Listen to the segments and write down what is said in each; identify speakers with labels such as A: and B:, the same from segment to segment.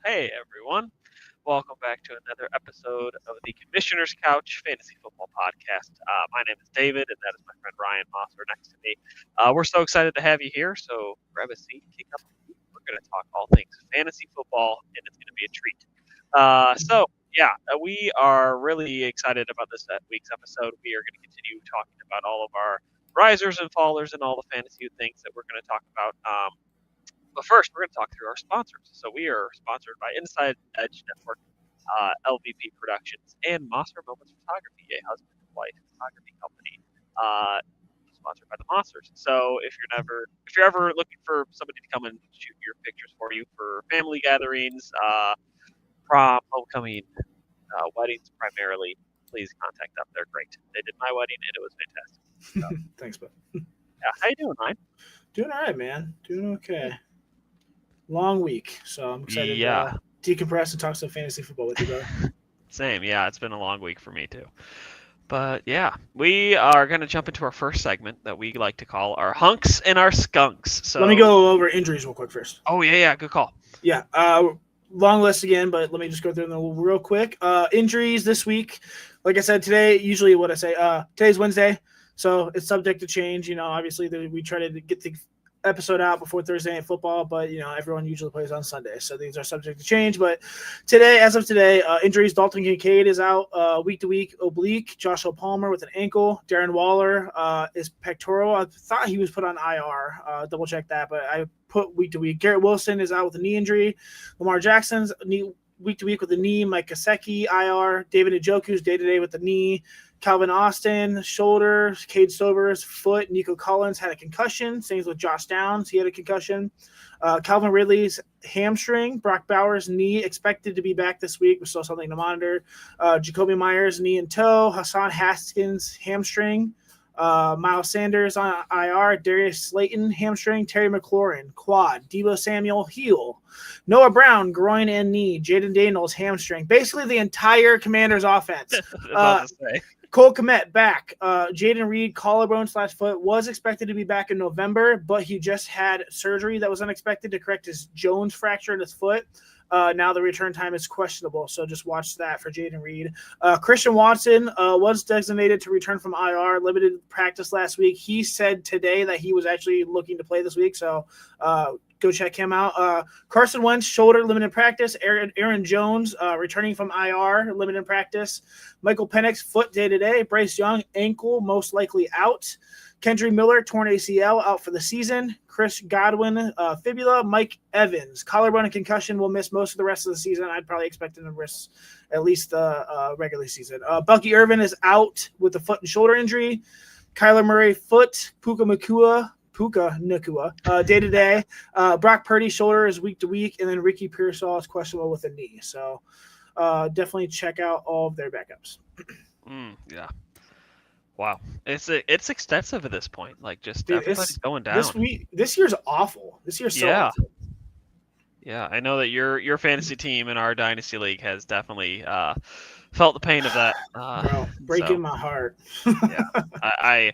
A: Hey everyone, welcome back to another episode of the Commissioner's Couch Fantasy Football Podcast. My name is David, and that is my friend Ryan Mosser next to me. We're so excited to have you here, so grab a seat, kick up the feet. We're going to talk all things fantasy football, and it's going to be a treat. We are really excited about this week's episode. We are going to continue talking about all of our risers and fallers and all the fantasy things that we're going to talk about. But first, we're going to talk through our sponsors. So we are sponsored by Inside Edge Network, LVP Productions, and Monster Moments Photography, a husband and wife photography company, sponsored by the Monsters. So if you're ever looking for somebody to come and shoot your pictures for you for family gatherings, prom, homecoming, weddings primarily, please contact them. They're great. They did my wedding and it was fantastic. So,
B: Thanks, bud.
A: yeah, how you doing, Ryan?
B: Doing all right, man. Doing okay. Long week, so I'm excited
A: Yeah.
B: to decompress and talk some fantasy football with you, brother.
A: Same. Yeah, it's been a long week for me too. But yeah, we are going to jump into our first segment that we like to call our hunks and our skunks. So
B: Let me go over injuries real quick first.
A: Oh yeah, good call.
B: Yeah, long list again, but let me just go through them real quick. Injuries this week, like I said today. Usually, what I say, today's Wednesday, so it's subject to change. Obviously, we try to get the episode out before Thursday Night Football, but everyone usually plays on Sunday, so these are subject to change. But as of today, injuries: Dalton Kincaid is out week to week, oblique. Joshua Palmer with an ankle. Darren Waller is pectoral. I thought he was put on IR. Double check that, but I put week to week. Garrett Wilson is out with a knee injury. Lamar Jackson's week to week with a knee. Mike Gesicki IR. David Njoku's day to day with the knee. Calvin Austin, shoulder. Cade Stover's foot. Nico Collins had a concussion. Same with Josh Downs. He had a concussion. Calvin Ridley's hamstring. Brock Bowers' knee expected to be back this week. Still something to monitor. Jacoby Myers' knee and toe. Hassan Haskins' hamstring. Miles Sanders on IR. Darius Slayton, hamstring. Terry McLaurin, quad. Deebo Samuel, heel. Noah Brown, groin and knee. Jaden Daniels, hamstring. Basically the entire Commanders offense.
A: About to say.
B: Cole Kmet back. Jaden Reed, collarbone/foot, was expected to be back in November, but he just had surgery that was unexpected to correct his Jones fracture in his foot. Now the return time is questionable, so just watch that for Jaden Reed. Christian Watson was designated to return from IR, limited practice last week. He said today that he was actually looking to play this week, so go check him out. Carson Wentz, shoulder, limited practice. Aaron Jones, returning from IR, limited practice. Michael Penix, foot day-to-day. Bryce Young, ankle, most likely out. Kendry Miller, torn ACL, out for the season. Chris Godwin, fibula. Mike Evans, collarbone and concussion, will miss most of the rest of the season. I'd probably expect him to miss at least the regular season. Bucky Irvin is out with a foot and shoulder injury. Kyler Murray, foot. Puka Nacua, day-to-day. Brock Purdy, shoulder, is week to week. And then Ricky Pearsall is questionable with a knee. So definitely check out all of their backups.
A: Yeah. Wow, it's extensive at this point. Like, just everybody's going down.
B: This year's awful. This year's so awful.
A: Yeah, I know that your fantasy team in our dynasty league has definitely felt the pain of that.
B: Bro, breaking my heart.
A: Yeah, I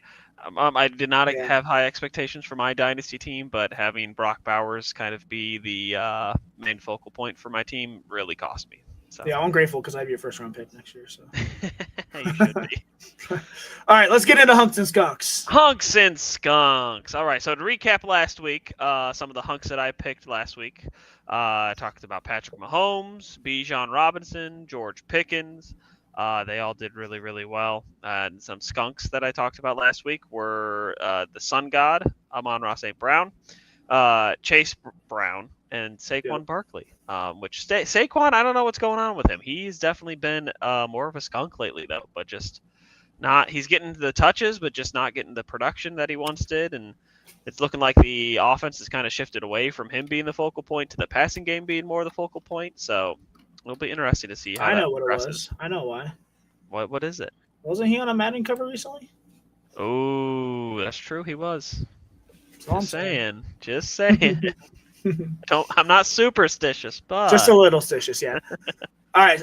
A: did not have high expectations for my dynasty team, but having Brock Bowers kind of be the main focal point for my team really cost me. So.
B: Yeah, I'm grateful because I have your first round pick next year. So
A: you should be.
B: All right, let's get into hunks and skunks.
A: Hunks and skunks. All right, so to recap last week, some of the hunks that I picked last week, I talked about Patrick Mahomes, Bijan Robinson, George Pickens. They all did really, really well. And some skunks that I talked about last week were the Sun God, Amon-Ra St. Brown, Chase Brown, and Saquon Barkley. Which Saquon, I don't know what's going on with him. He's definitely been more of a skunk lately, though. But just not, he's getting the touches, but just not getting the production that he once did. And it's looking like the offense has kind of shifted away from him being the focal point to the passing game being more the focal point. So it'll be interesting to see how that progresses.
B: I know why.
A: What is it?
B: Wasn't he on a Madden cover recently?
A: Oh, that's true. He was.
B: Just saying.
A: Just saying. I'm not superstitious, but
B: just a little stitious, yeah. All right.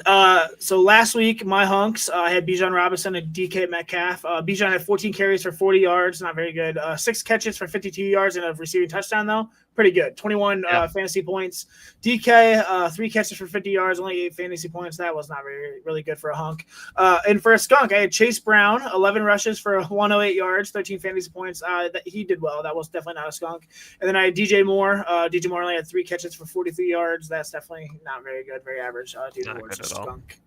B: So last week, my hunks, I had Bijan Robinson and DK Metcalf. Bijan had 14 carries for 40 yards, not very good. 6 catches for 52 yards and a receiving touchdown, though. Pretty good. 21 fantasy points. DK, 3 catches for 50 yards, only 8 fantasy points. That was not really good for a hunk. And for a skunk, I had Chase Brown, 11 rushes for 108 yards, 13 fantasy points. He did well. That was definitely not a skunk. And then I had DJ Moore. DJ Moore only had 3 catches for 43 yards. That's definitely not very good, very average. DJ Moore's a skunk.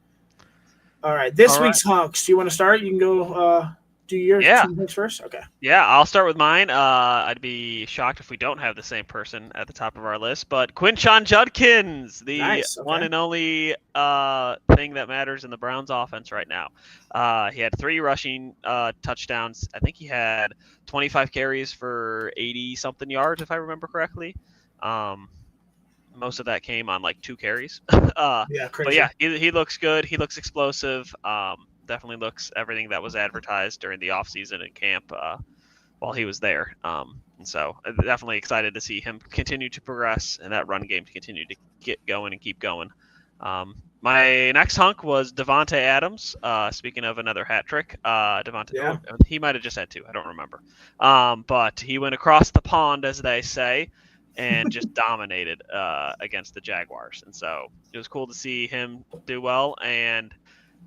B: All right. This week's hunks. Do you want to start? You can go do your team picks first? Okay.
A: Yeah, I'll start with mine. I'd be shocked if we don't have the same person at the top of our list, but Quinshon Judkins, the one and only thing that matters in the Browns offense right now. He had 3 rushing touchdowns. I think he had 25 carries for 80-something yards, if I remember correctly. Most of that came on like 2 carries.
B: Crazy.
A: But yeah, he looks good. He looks explosive. Definitely looks everything that was advertised during the offseason and camp while he was there. And so definitely excited to see him continue to progress and that run game to continue to get going and keep going. My next hunk was Davante Adams. Speaking of another hat trick, Davante, he might have just had 2. I don't remember. But he went across the pond, as they say, and just dominated against the Jaguars. And so it was cool to see him do well. And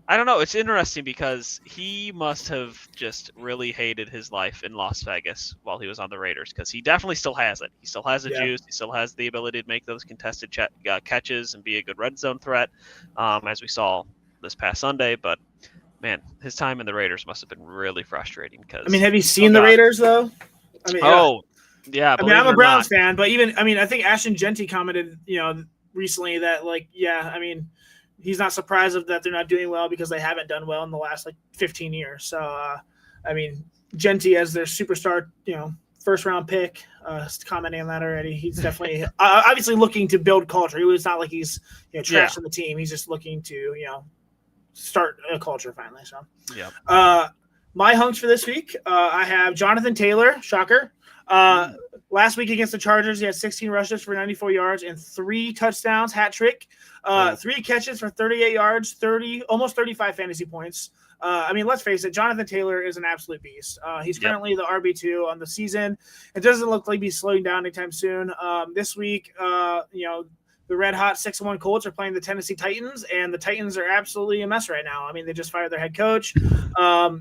A: I don't know. It's interesting because he must have just really hated his life in Las Vegas while he was on the Raiders, because he definitely still has it. He still has the juice. He still has the ability to make those contested catches and be a good red zone threat, as we saw this past Sunday. But, man, his time in the Raiders must have been really frustrating.
B: Have you seen the Raiders, though?
A: Yeah.
B: I'm a Browns fan, but I think Ashton Genty commented, recently that, he's not surprised that they're not doing well because they haven't done well in the last 15 years. So, Genty as their superstar, first round pick, commenting on that already. He's definitely obviously looking to build culture. It's not like he's trashing the team. He's just looking to start a culture finally. So my hunks for this week, I have Jonathan Taylor. Shocker. Last week against the Chargers, he had 16 rushes for 94 yards and 3 touchdowns, hat trick. 3 catches for 38 yards, almost 35 fantasy points. Let's face it, Jonathan Taylor is an absolute beast. He's currently the RB2 on the season. It doesn't look like he's slowing down anytime soon. This week, the red hot 6-1 Colts are playing the Tennessee Titans, and the Titans are absolutely a mess right now. They just fired their head coach.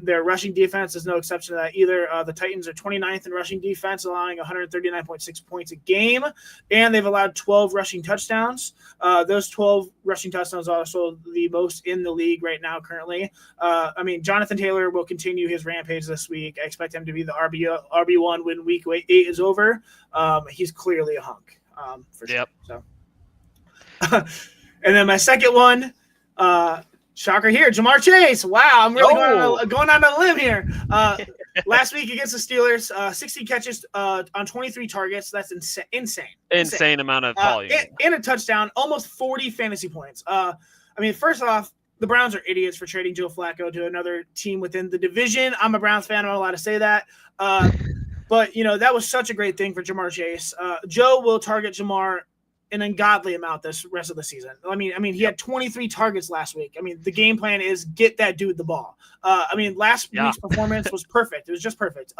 B: Their rushing defense is no exception to that either. The Titans are 29th in rushing defense, allowing 139.6 points a game, and they've allowed 12 rushing touchdowns. Those 12 rushing touchdowns are also the most in the league right now currently. Jonathan Taylor will continue his rampage this week. I expect him to be the RB1 when week 8 is over. He's clearly a hunk for sure. So. And then my second one, shocker here, Ja'Marr Chase. Wow, I'm really going on a limb here. Last week against the Steelers, 16 catches on 23 targets. That's insane
A: amount of volume.
B: And a touchdown, almost 40 fantasy points. First off, the Browns are idiots for trading Joe Flacco to another team within the division. I'm a Browns fan. I'm not allowed to say that. But, that was such a great thing for Ja'Marr Chase. Joe will target Ja'Marr an ungodly amount this rest of the season. He had 23 targets last week. The game plan is get that dude the ball. Last week's performance was perfect. It was just perfect.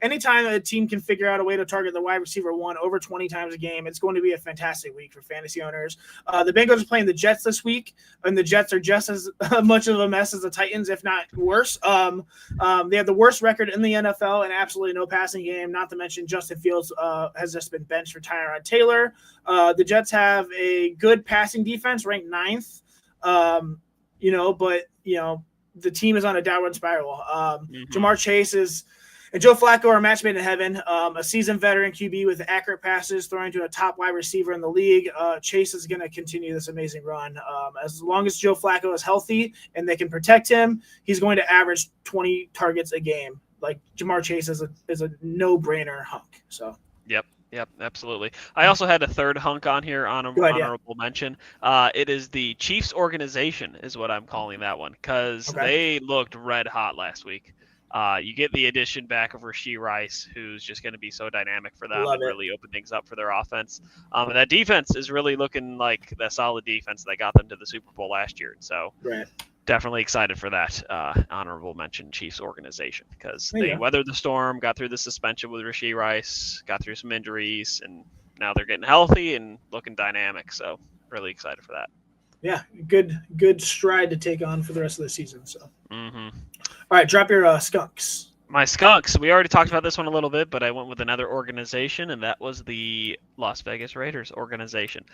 B: Anytime a team can figure out a way to target the wide receiver 1 over 20 times a game, it's going to be a fantastic week for fantasy owners. The Bengals are playing the Jets this week, and the Jets are just as much of a mess as the Titans, if not worse. They have the worst record in the NFL and absolutely no passing game, not to mention Justin Fields has just been benched for Tyrod Taylor. The Jets have a good passing defense, ranked 9th, but the team is on a downward spiral. Ja'Marr Chase and Joe Flacco are a match made in heaven. A seasoned veteran QB with accurate passes, throwing to a top wide receiver in the league. Chase is going to continue this amazing run. As long as Joe Flacco is healthy and they can protect him, he's going to average 20 targets a game. Ja'Marr Chase is a no-brainer hunk. So.
A: Yep, absolutely. I also had a third hunk on here, honorable mention. It is the Chiefs organization is what I'm calling that one, because they looked red hot last week. You get the addition back of Rashee Rice, who's just going to be so dynamic for them and really open things up for their offense. And that defense is really looking like the solid defense that got them to the Super Bowl last year. So definitely excited for that honorable mention Chiefs organization, because they weathered the storm, got through the suspension with Rashee Rice, got through some injuries, and now they're getting healthy and looking dynamic. So really excited for that.
B: Yeah, good stride to take on for the rest of the season. So,
A: All
B: right, drop your skunks.
A: My skunks. We already talked about this one a little bit, but I went with another organization, and that was the Las Vegas Raiders organization.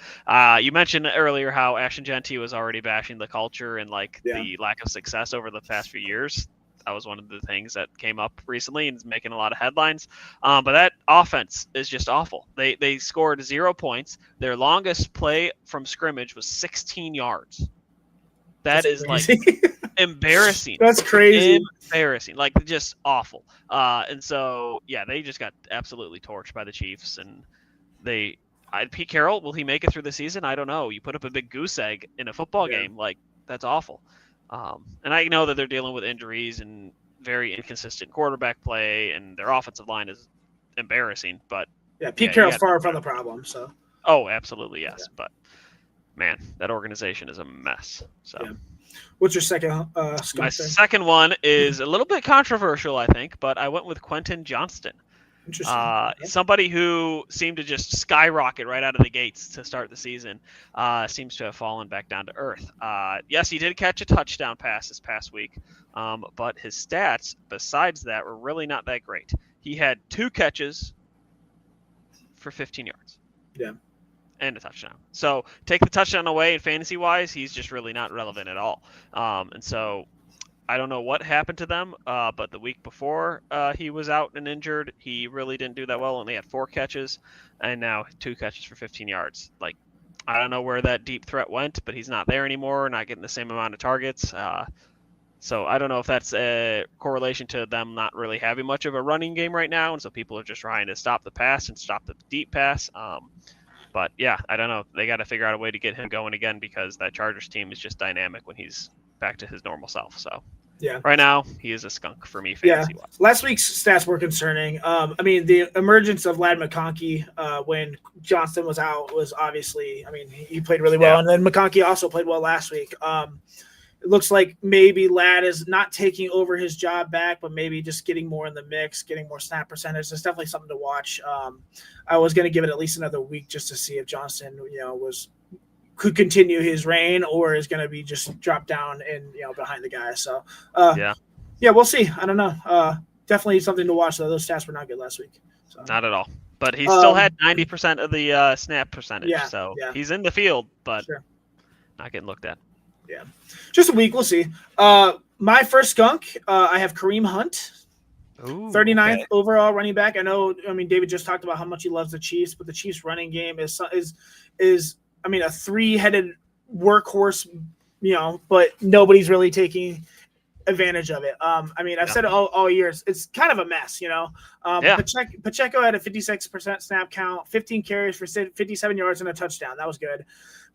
A: You mentioned earlier how Ashton Genty was already bashing the culture and the lack of success over the past few years. That was one of the things that came up recently and is making a lot of headlines. But that offense is just awful. They scored 0 points. Their longest play from scrimmage was 16 yards. That's embarrassing.
B: That's crazy.
A: Embarrassing. Just awful. And so, they just got absolutely torched by the Chiefs. And Pete Carroll, will he make it through the season? I don't know. You put up a big goose egg in a football game. That's awful. And I know that they're dealing with injuries and very inconsistent quarterback play, and their offensive line is embarrassing. But
B: Pete Carroll's far from the problem. So.
A: Oh, absolutely, yes. Yeah. But man, that organization is a mess. So.
B: Yeah. What's your second?
A: My second one is a little bit controversial, I think, but I went with Quentin Johnston.
B: Interesting.
A: Somebody who seemed to just skyrocket right out of the gates to start the season seems to have fallen back down to earth. Yes, he did catch a touchdown pass this past week, but his stats besides that were really not that great. He had 2 catches for 15 yards.
B: Yeah.
A: And a touchdown. So take the touchdown away, and fantasy-wise, he's just really not relevant at all. And so I don't know what happened to them, but the week before he was out and injured, he really didn't do that well. Only had 4 catches, and now 2 catches for 15 yards. I don't know where that deep threat went, but he's not there anymore, not getting the same amount of targets. So I don't know if that's a correlation to them not really having much of a running game right now, and so people are just trying to stop the pass and stop the deep pass. But I don't know. They got to figure out a way to get him going again, because that Chargers team is just dynamic when he's back to his normal self. So right now he is a skunk for me fantasy-wise.
B: Last week's stats were concerning. The emergence of Ladd McConkey when Johnston was out was obviously, he played really well, and then McConkey also played well last week. It looks like maybe Ladd is not taking over his job back, but maybe just getting more in the mix, getting more snap percentage. It's definitely something to watch. I was going to give it at least another week just to see if Johnston, could continue his reign, or is going to be just dropped down and behind the guy. So we'll see. I don't know. Definitely something to watch, though. Those stats were not good last week. So.
A: Not at all. But he still had 90% of the snap percentage. So he's in the field, but not getting looked at.
B: Yeah, just a week. We'll see. My first skunk, I have Kareem Hunt.
A: Ooh,
B: 39th overall running back. I know. David just talked about how much he loves the Chiefs, but the Chiefs running game is a 3-headed workhorse. But nobody's really taking advantage of it. I've said it all years. It's kind of a mess. Pacheco had a 56% snap count, 15 carries for 57 yards and a touchdown. That was good.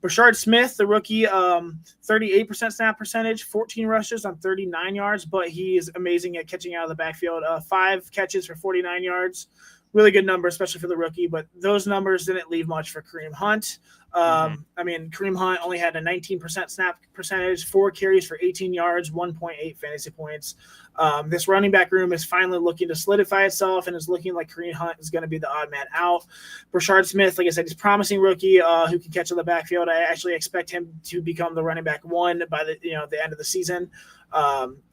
B: Brashard Smith, the rookie, 38% snap percentage, 14 rushes on 39 yards, but he is amazing at catching out of the backfield. 5 catches for 49 yards. Really good number, especially for the rookie, but those numbers didn't leave much for Kareem Hunt. Kareem Hunt only had a 19% snap percentage, 4 carries for 18 yards, 1.8 fantasy points. This running back room is finally looking to solidify itself, and is looking like Kareem Hunt is going to be the odd man out. Brashard Smith, like I said, he's a promising rookie who can catch in the backfield. I actually expect him to become the running back 1 by the end of the season.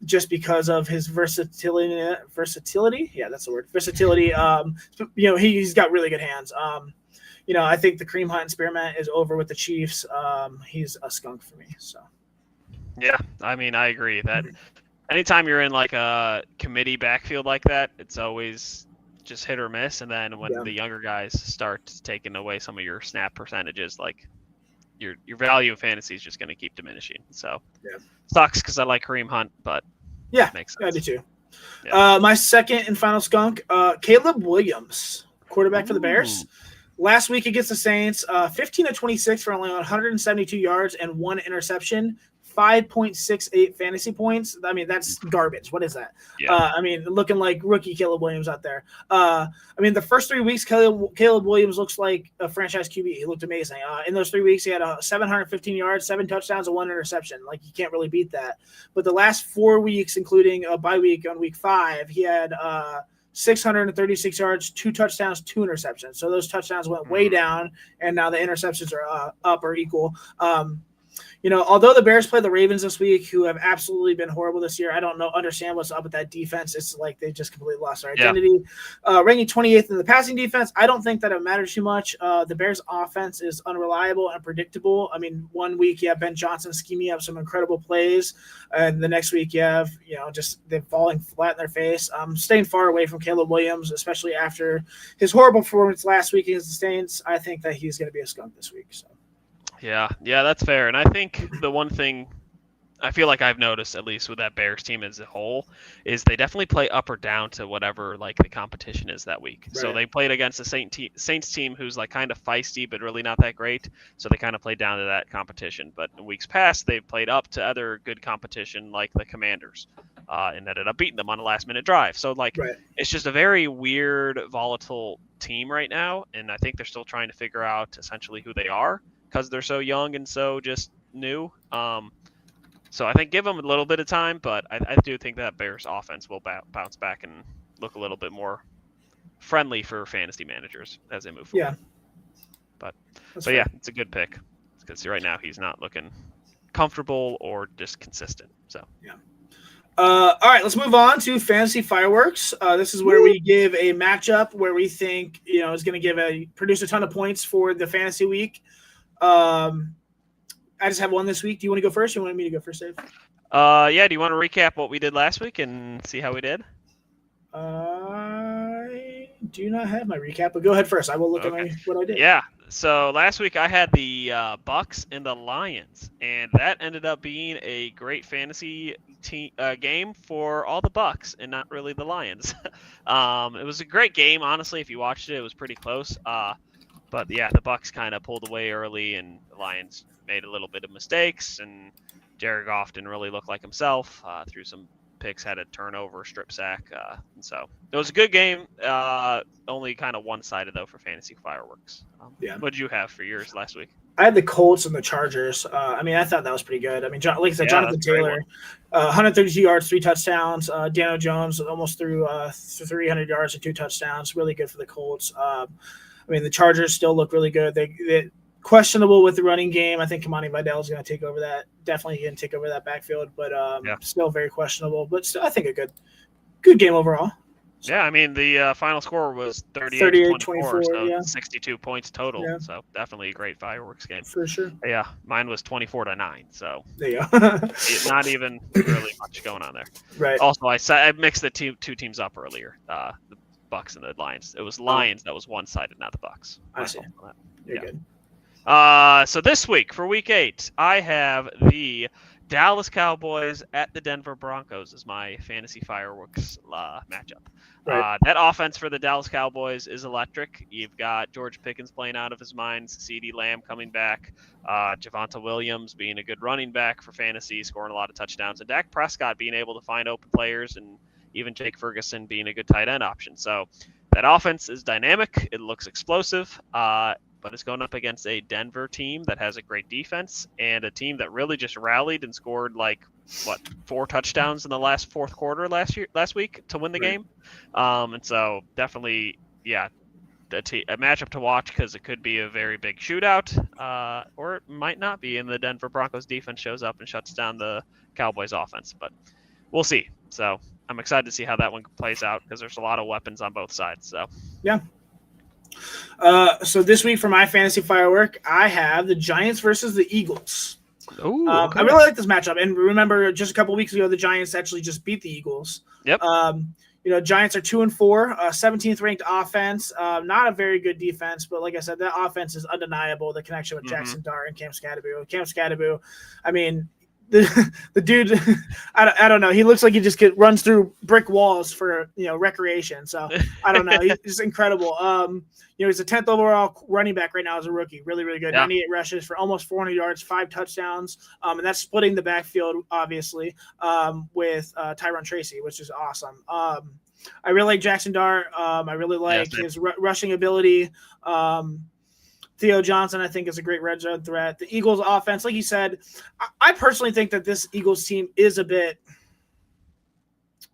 B: Just because of his versatility. Yeah, that's the word. Versatility. He's got really good hands. I think the Kareem Hunt experiment is over with the Chiefs. He's a skunk for me. So.
A: Yeah, I agree that anytime you're in a committee backfield like that, it's always just hit or miss. And then when the younger guys start taking away some of your snap percentages, your value in fantasy is just going to keep diminishing. So sucks, because I like Kareem Hunt, but makes sense.
B: I do too. My second and final skunk, Caleb Williams, quarterback for the Bears. Last week against the Saints, 15 of 26 for only 172 yards and 1 interception, 5.68 fantasy points. I mean, that's garbage. What is that?
A: Yeah.
B: I mean, looking like rookie Caleb Williams out there. I mean, the first 3 weeks, Caleb Williams looks like a franchise QB. He looked amazing. In those 3 weeks, he had 715 yards, 7 touchdowns, and 1 interception. Like, you can't really beat that. But the last 4 weeks, including a bye week on week 5, he had 636 yards, 2 touchdowns, 2 interceptions. So those touchdowns went way down, and now the interceptions are up or equal. Although the Bears play the Ravens this week, who have absolutely been horrible this year, I don't understand what's up with that defense. It's like they just completely lost their identity. Yeah. Ranking 28th in the passing defense, I don't think that it matters too much. The Bears' offense is unreliable and predictable. I mean, 1 week you have Ben Johnson scheming up some incredible plays, and the next week you have just them falling flat in their face. Staying far away from Caleb Williams, especially after his horrible performance last week against the Saints. I think that he's going to be a skunk this week. So.
A: Yeah, that's fair. And I think the one thing I feel like I've noticed, at least with that Bears team as a whole, is they definitely play up or down to whatever like the competition is that week. Right. So they played against the Saints team who's like kind of feisty but really not that great. So they kind of played down to that competition. But in weeks past, they've played up to other good competition like the Commanders, and ended up beating them on a last-minute drive. So It's just a very weird, volatile team right now, and I think they're still trying to figure out essentially who they are, because they're so young and so just new. So I think give them a little bit of time, but I do think that Bears offense will bounce back and look a little bit more friendly for fantasy managers as they move forward. Yeah. But yeah, it's a good pick, because right now he's not looking comfortable or just consistent. So
B: yeah. All right, let's move on to Fantasy Fireworks. This is where we give a matchup where we think is going to produce a ton of points for the fantasy week. I just have one this week. Do you want to go first? Or you want me to go first, Dave?
A: Yeah. Do you want to recap what we did last week and see how we did?
B: I do not have my recap, but go ahead first. I will look at what I did.
A: Yeah. So last week I had the Bucks and the Lions, and that ended up being a great fantasy game for all the Bucks and not really the Lions. It was a great game, honestly. If you watched it, it was pretty close. But yeah, the Bucks kind of pulled away early, and the Lions made a little bit of mistakes, and Jared Goff didn't really look like himself. Threw some picks, had a turnover, strip sack, and so it was a good game. Only kind of one-sided though for Fantasy Fireworks. What did you have for yours last week?
B: I had the Colts and the Chargers. I thought that was pretty good. I mean, like I said, Jonathan Taylor, 132 yards, 3 touchdowns. Daniel Jones almost threw 300 yards and 2 touchdowns. Really good for the Colts. I mean, the Chargers still look really good. They questionable with the running game. I think Kamani Vidal is going to take over that. Definitely going to take over that backfield, but still very questionable. But still, I think a good game overall.
A: Yeah, I mean, the final score was 38-24, so 62 points total. Yeah. So definitely a great fireworks game.
B: For sure.
A: Yeah, mine was 24-9, so
B: there you go.
A: Not even really much going on there.
B: Right.
A: Also, I mixed the two teams up earlier, the Bucks and the Lions. It was Lions that was one-sided, not the Bucks.
B: I see. You're good.
A: So this week, for Week 8, I have the Dallas Cowboys at the Denver Broncos as my Fantasy Fireworks matchup. Right. That offense for the Dallas Cowboys is electric. You've got George Pickens playing out of his mind, CeeDee Lamb coming back, Javonte Williams being a good running back for fantasy, scoring a lot of touchdowns, and Dak Prescott being able to find open players, and even Jake Ferguson being a good tight end option. So that offense is dynamic. It looks explosive. But it's going up against a Denver team that has a great defense and a team that really just rallied and scored 4 touchdowns in the last fourth quarter last week to win the game. And so definitely, a matchup to watch, because it could be a very big shootout, or it might not be, and the Denver Broncos defense shows up and shuts down the Cowboys offense. But we'll see. So I'm excited to see how that one plays out, because there's a lot of weapons on both sides. So
B: yeah. So this week for my Fantasy Firework, I have the Giants versus the Eagles.
A: Ooh, okay.
B: I really like this matchup. And remember, just a couple weeks ago, the Giants actually just beat the Eagles.
A: Yep.
B: Giants are 2-4, 17th ranked offense. Not a very good defense, but like I said, that offense is undeniable. The connection with Jackson Dart and Cam Skattebo. I mean, the dude, I don't know. He looks like he just runs through brick walls for recreation. So I don't know. He's incredible. He's the 10th overall running back right now as a rookie. Really, really good. 98 rushes for almost 400 yards, 5 touchdowns. And that's splitting the backfield, obviously, with Tyron Tracy, which is awesome. I really like Jackson Dart. I really like his rushing ability. Theo Johnson, I think, is a great red zone threat. The Eagles offense, like you said, I personally think that this Eagles team is a bit,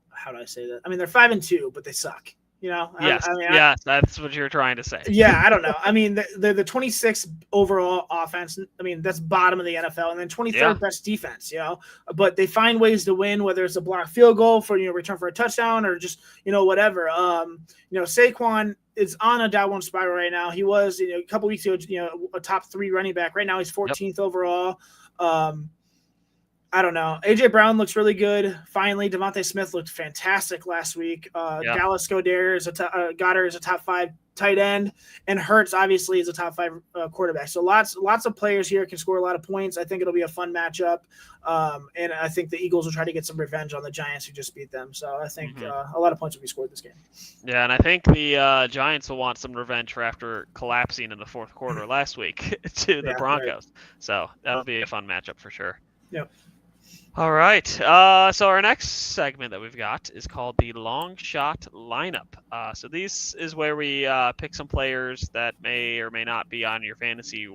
B: how do I say that? I mean, they're 5-2, but they suck.
A: Yes, that's what you're trying to say.
B: Yeah, I don't know. I mean, they're the 26th overall offense. I mean, that's bottom of the NFL, and then 23rd best defense. But they find ways to win, whether it's a blocked field goal for return for a touchdown or just whatever. Saquon is on a downward spiral right now. He was a couple weeks ago, a top 3 running back. Right now, he's 14th overall. I don't know. AJ Brown looks really good. Finally, Devontae Smith looked fantastic last week. Dallas Goedert is a top 5 tight end, and Hurts obviously is a top 5 quarterback. So lots of players here can score a lot of points. I think it'll be a fun matchup, and I think the Eagles will try to get some revenge on the Giants who just beat them. So I think a lot of points will be scored this game.
A: Yeah, and I think the Giants will want some revenge for after collapsing in the fourth quarter last week to the Broncos. Right. So that'll be a fun matchup for sure.
B: Yep.
A: All right. So our next segment that we've got is called the Long Shot Lineup. So this is where we pick some players that may or may not be on your fantasy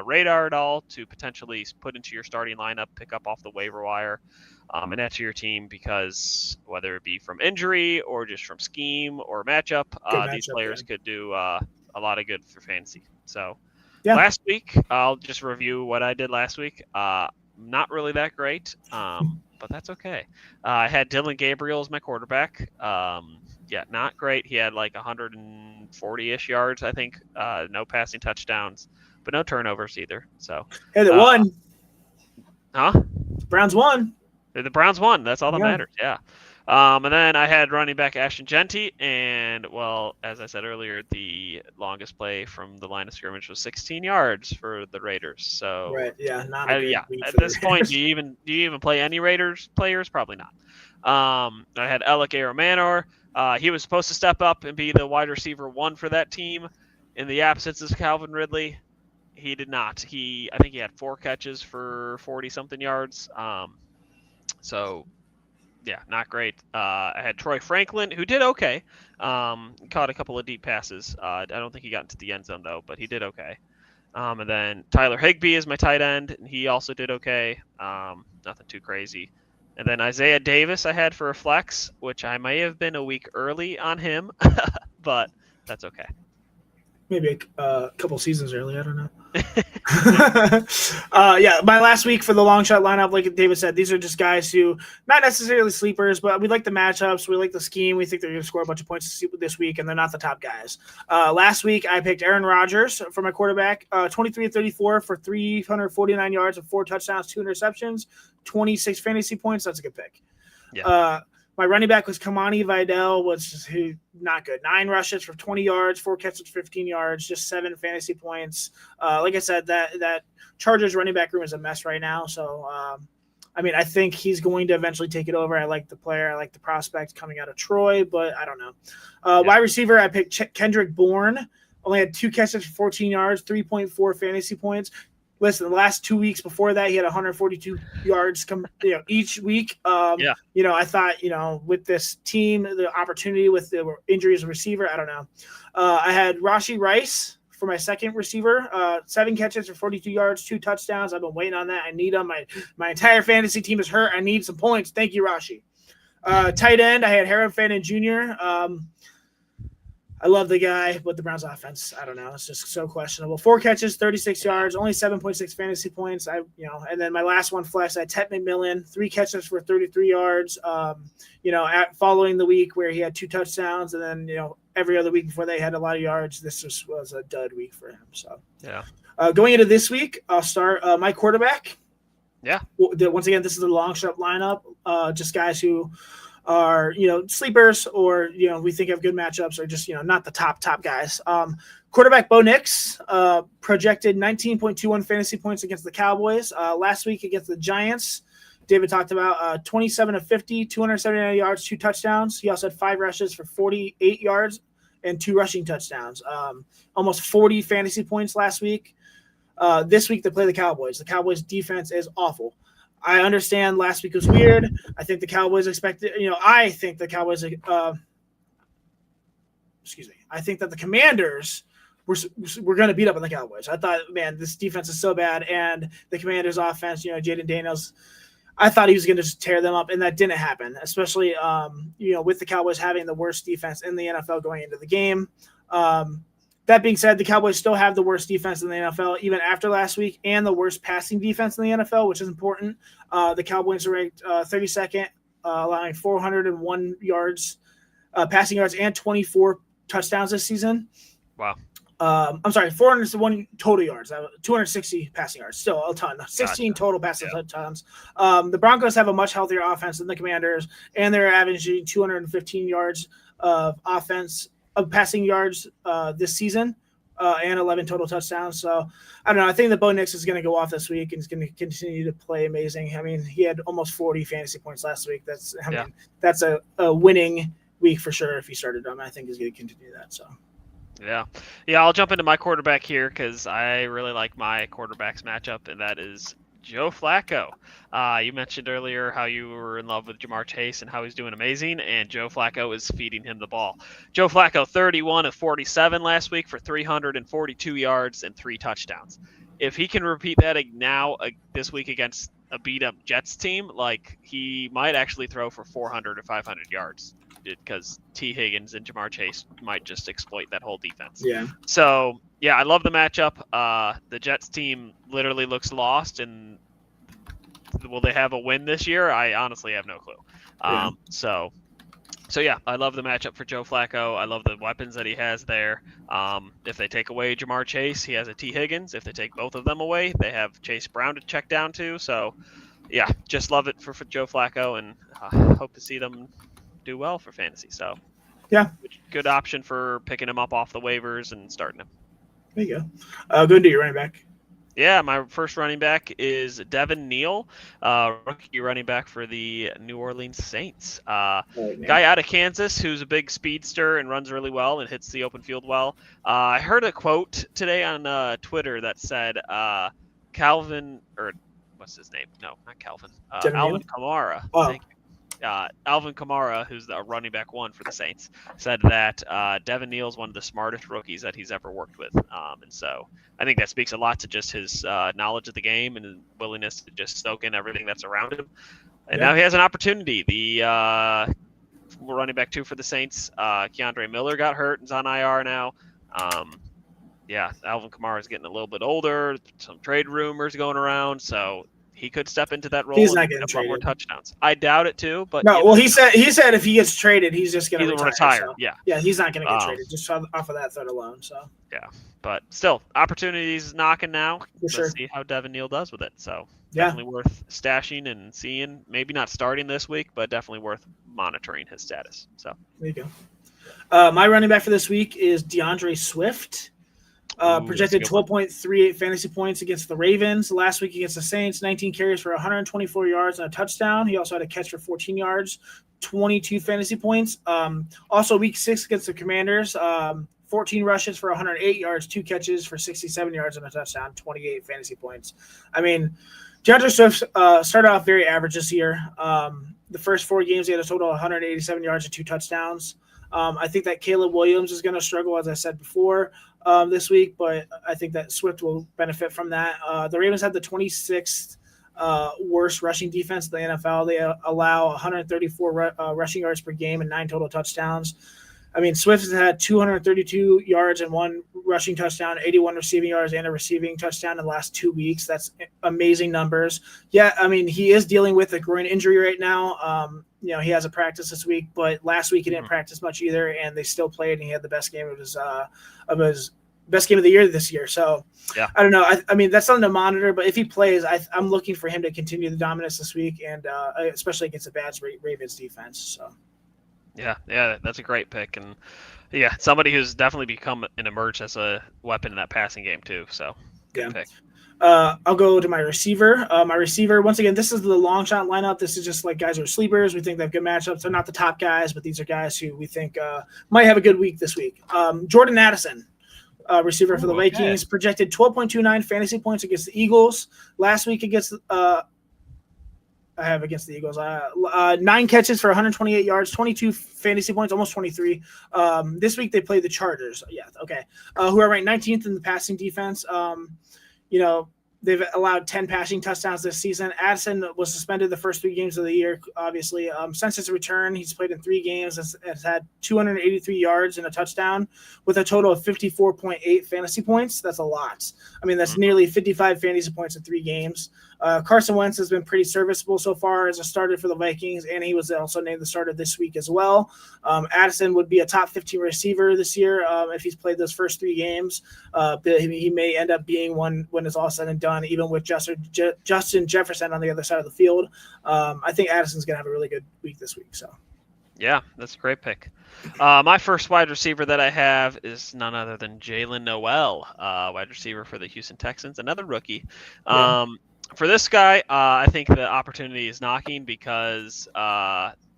A: radar at all to potentially put into your starting lineup, pick up off the waiver wire, and add to your team because whether it be from injury or just from scheme or matchup, these players could do a lot of good for fantasy. So last week, I'll just review what I did last week. Not really that great, but that's okay. I had Dylan Gabriel as my quarterback. Not great. He had like 140-ish yards, I think. No passing touchdowns, but no turnovers either. So
B: they won.
A: Huh?
B: Browns won.
A: The Browns won. That's all that matters. Yeah. And then I had running back Ashton Genty, and as I said earlier, the longest play from the line of scrimmage was 16 yards for the Raiders. So
B: not a good week
A: at this point, do you even play any Raiders players? Probably not. I had Alec Aromanor. He was supposed to step up and be the wide receiver 1 for that team in the absence of Calvin Ridley. He did not. I think he had 4 catches for 40-something yards. Yeah, not great. I had Troy Franklin, who did okay. Caught a couple of deep passes. I don't think he got into the end zone, though, but he did okay. And then Tyler Higbee is my tight end, and he also did okay. Nothing too crazy. And then Isaiah Davis I had for a flex, which I may have been a week early on him, but that's okay.
B: Maybe a couple seasons early. I don't know. My last week for the long shot lineup, like David said, these are just guys who not necessarily sleepers, but we like the matchups, we like the scheme, we think they're going to score a bunch of points this week, and they're not the top guys. Last week I picked Aaron Rodgers for my quarterback, 23-34 for 349 yards and 4 touchdowns, 2 interceptions, 26 fantasy points. That's a good pick. My running back was Kamani Vidal, not good. 9 rushes for 20 yards, 4 catches, 15 yards, just 7 fantasy points. Like I said, that Chargers running back room is a mess right now. So, I think he's going to eventually take it over. I like the player. I like the prospect coming out of Troy, but I don't know. Wide receiver, I picked Kendrick Bourne. Only had 2 catches for 14 yards, 3.4 fantasy points. Listen, the last 2 weeks before that, he had 142 yards each week. I thought, with this team, the opportunity with the injury as a receiver, I don't know. I had Rashee Rice for my second receiver, 7 catches for 42 yards, 2 touchdowns. I've been waiting on that. I need him. My entire fantasy team is hurt. I need some points. Thank you, Rashee. Tight end, I had Harold Fannin Jr. I love the guy, but the Browns offense, I don't know. It's just so questionable. 4 catches, 36 yards, only 7.6 fantasy points. And then my last one flex, I had Ted McMillan, 3 catches for 33 yards. Following the week where he had 2 touchdowns, and then, every other week before they had a lot of yards, this just was a dud week for him. So, going into this week, I'll start my quarterback.
A: Yeah.
B: Once again, this is the long shot lineup. Just guys who are, sleepers, or, we think have good matchups, or just, not the top guys. Quarterback Bo Nix projected 19.21 fantasy points against the Cowboys. Last week against the Giants, David talked about 27 of 50, 279 yards, 2 touchdowns. He also had 5 rushes for 48 yards and 2 rushing touchdowns. Almost 40 fantasy points last week. This week they play the Cowboys. The Cowboys defense is awful. I understand last week was weird. I think the Cowboys expected, I think the Cowboys, I think that the Commanders were going to beat up on the Cowboys. I thought, man, this defense is so bad. And the Commanders offense, Jaden Daniels, I thought he was going to just tear them up, and that didn't happen, especially, with the Cowboys having the worst defense in the NFL going into the game. That being said, the Cowboys still have the worst defense in the NFL, even after last week, and the worst passing defense in the NFL, which is important. The Cowboys are ranked 32nd, allowing 401 yards, passing yards, and 24 touchdowns this season.
A: Wow.
B: 401 total yards, 260 passing yards, still a ton. 16 total passing touchdowns. The Broncos have a much healthier offense than the Commanders, and they're averaging 215 yards of passing yards this season, and 11 total touchdowns. So I don't know. I think that Bo Nix is going to go off this week and is going to continue to play amazing. I mean, he had almost 40 fantasy points last week. That's a winning week for sure if he started him. I think he's going to continue that. So.
A: Yeah. I'll jump into my quarterback here because I really like my quarterbacks matchup, and that is Joe Flacco. You mentioned earlier how you were in love with Ja'Marr Chase and how he's doing amazing, and Joe Flacco is feeding him the ball. Joe Flacco, 31 of 47 last week for 342 yards and 3 touchdowns. If he can repeat that now this week against a beat-up Jets team, he might actually throw for 400 or 500 yards, because T. Higgins and Ja'Marr Chase might just exploit that whole defense.
B: Yeah.
A: So, yeah, I love the matchup. The Jets team literally looks lost, and will they have a win this year? I honestly have no clue.
B: Yeah.
A: So yeah, I love the matchup for Joe Flacco. I love the weapons that he has there. If they take away Ja'Marr Chase, he has a T. Higgins. If they take both of them away, they have Chase Brown to check down to. So, yeah, just love it for Joe Flacco, and hope to see them do well for fantasy. So
B: yeah,
A: good option for picking him up off the waivers and starting him.
B: There you go. Go into your running back.
A: Yeah, my first running back is Devin Neal, rookie running back for the New Orleans Saints. Guy out of Kansas who's a big speedster and runs really well and hits the open field well. I heard a quote today on Twitter that said Calvin, or what's his name? No, not Calvin. Alvin Kamara.
B: Oh.
A: Alvin Kamara, who's the running back 1 for the Saints, said that Devin Neal is one of the smartest rookies that he's ever worked with. And so I think that speaks a lot to just his knowledge of the game and his willingness to just soak in everything that's around him. And now he has an opportunity. The running back 2 for the Saints, Keandre Miller, got hurt and is on IR now. Alvin Kamara is getting a little bit older. Some trade rumors going around. So he could step into that role.
B: He's not getting traded.
A: More touchdowns. I doubt it too, but
B: no. Well, he said if he gets traded, he's just going to retire.
A: So.
B: Yeah, he's not going to get traded just off of that threat alone. So
A: yeah, but still, opportunities knocking now.
B: Let's
A: see how Devin Neal does with it. So definitely worth stashing and seeing. Maybe not starting this week, but definitely worth monitoring his status. So
B: there you go. My running back for this week is DeAndre Swift. Projected 12.38 fantasy points against the Ravens. Last week against the Saints, 19 carries for 124 yards and a touchdown. He also had a catch for 14 yards, 22 fantasy points. Also, week 6 against the Commanders, 14 rushes for 108 yards, 2 catches for 67 yards and a touchdown, 28 fantasy points. I mean, DeAndre Swift started off very average this year. The first 4 games, he had a total of 187 yards and 2 touchdowns. I think that Caleb Williams is going to struggle, as I said before, this week, but I think that Swift will benefit from that. The Ravens had the 26th worst rushing defense in the NFL. They allow 134 rushing yards per game and 9 total touchdowns. I mean, Swift has had 232 yards and 1 rushing touchdown, 81 receiving yards and a receiving touchdown in the last 2 weeks. That's amazing numbers. Yeah, I mean, he is dealing with a groin injury right now. He has a practice this week, but last week he didn't practice much either, and they still played, and he had the best game of his best game of the year this year. So
A: Yeah.
B: I don't know. I mean, that's something to monitor, but if he plays, I'm looking for him to continue the dominance this week, and especially against the bad Ravens defense. So
A: Yeah, that's a great pick, and yeah, somebody who's definitely become and emerged as a weapon in that passing game too. So good pick.
B: I'll go to my receiver. My receiver, once again, this is the long shot lineup. This is just like guys who are sleepers. We think they have good matchups. They're not the top guys, but these are guys who we think might have a good week this week. Jordan Addison, receiver for the Vikings, projected 12.29 fantasy points against the Eagles. Last week against against the Eagles, 9 catches for 128 yards, 22 fantasy points, almost 23. This week they play the Chargers. Yeah, okay. Who are ranked 19th in the passing defense. They've allowed 10 passing touchdowns this season. Addison was suspended the first 3 games of the year, obviously. Since his return, he's played in 3 games, has had 283 yards and a touchdown with a total of 54.8 fantasy points. That's a lot. I mean, that's nearly 55 fantasy points in 3 games. Carson Wentz has been pretty serviceable so far as a starter for the Vikings, and he was also named the starter this week as well. Addison would be a top 15 receiver this year if he's played those first 3 games. He may end up being one when it's all said and done, even with Justin Jefferson on the other side of the field. I think Addison's going to have a really good week this week. So,
A: yeah, that's a great pick. My first wide receiver that I have is none other than Jalen Noel, wide receiver for the Houston Texans, another rookie. For this guy, I think the opportunity is knocking because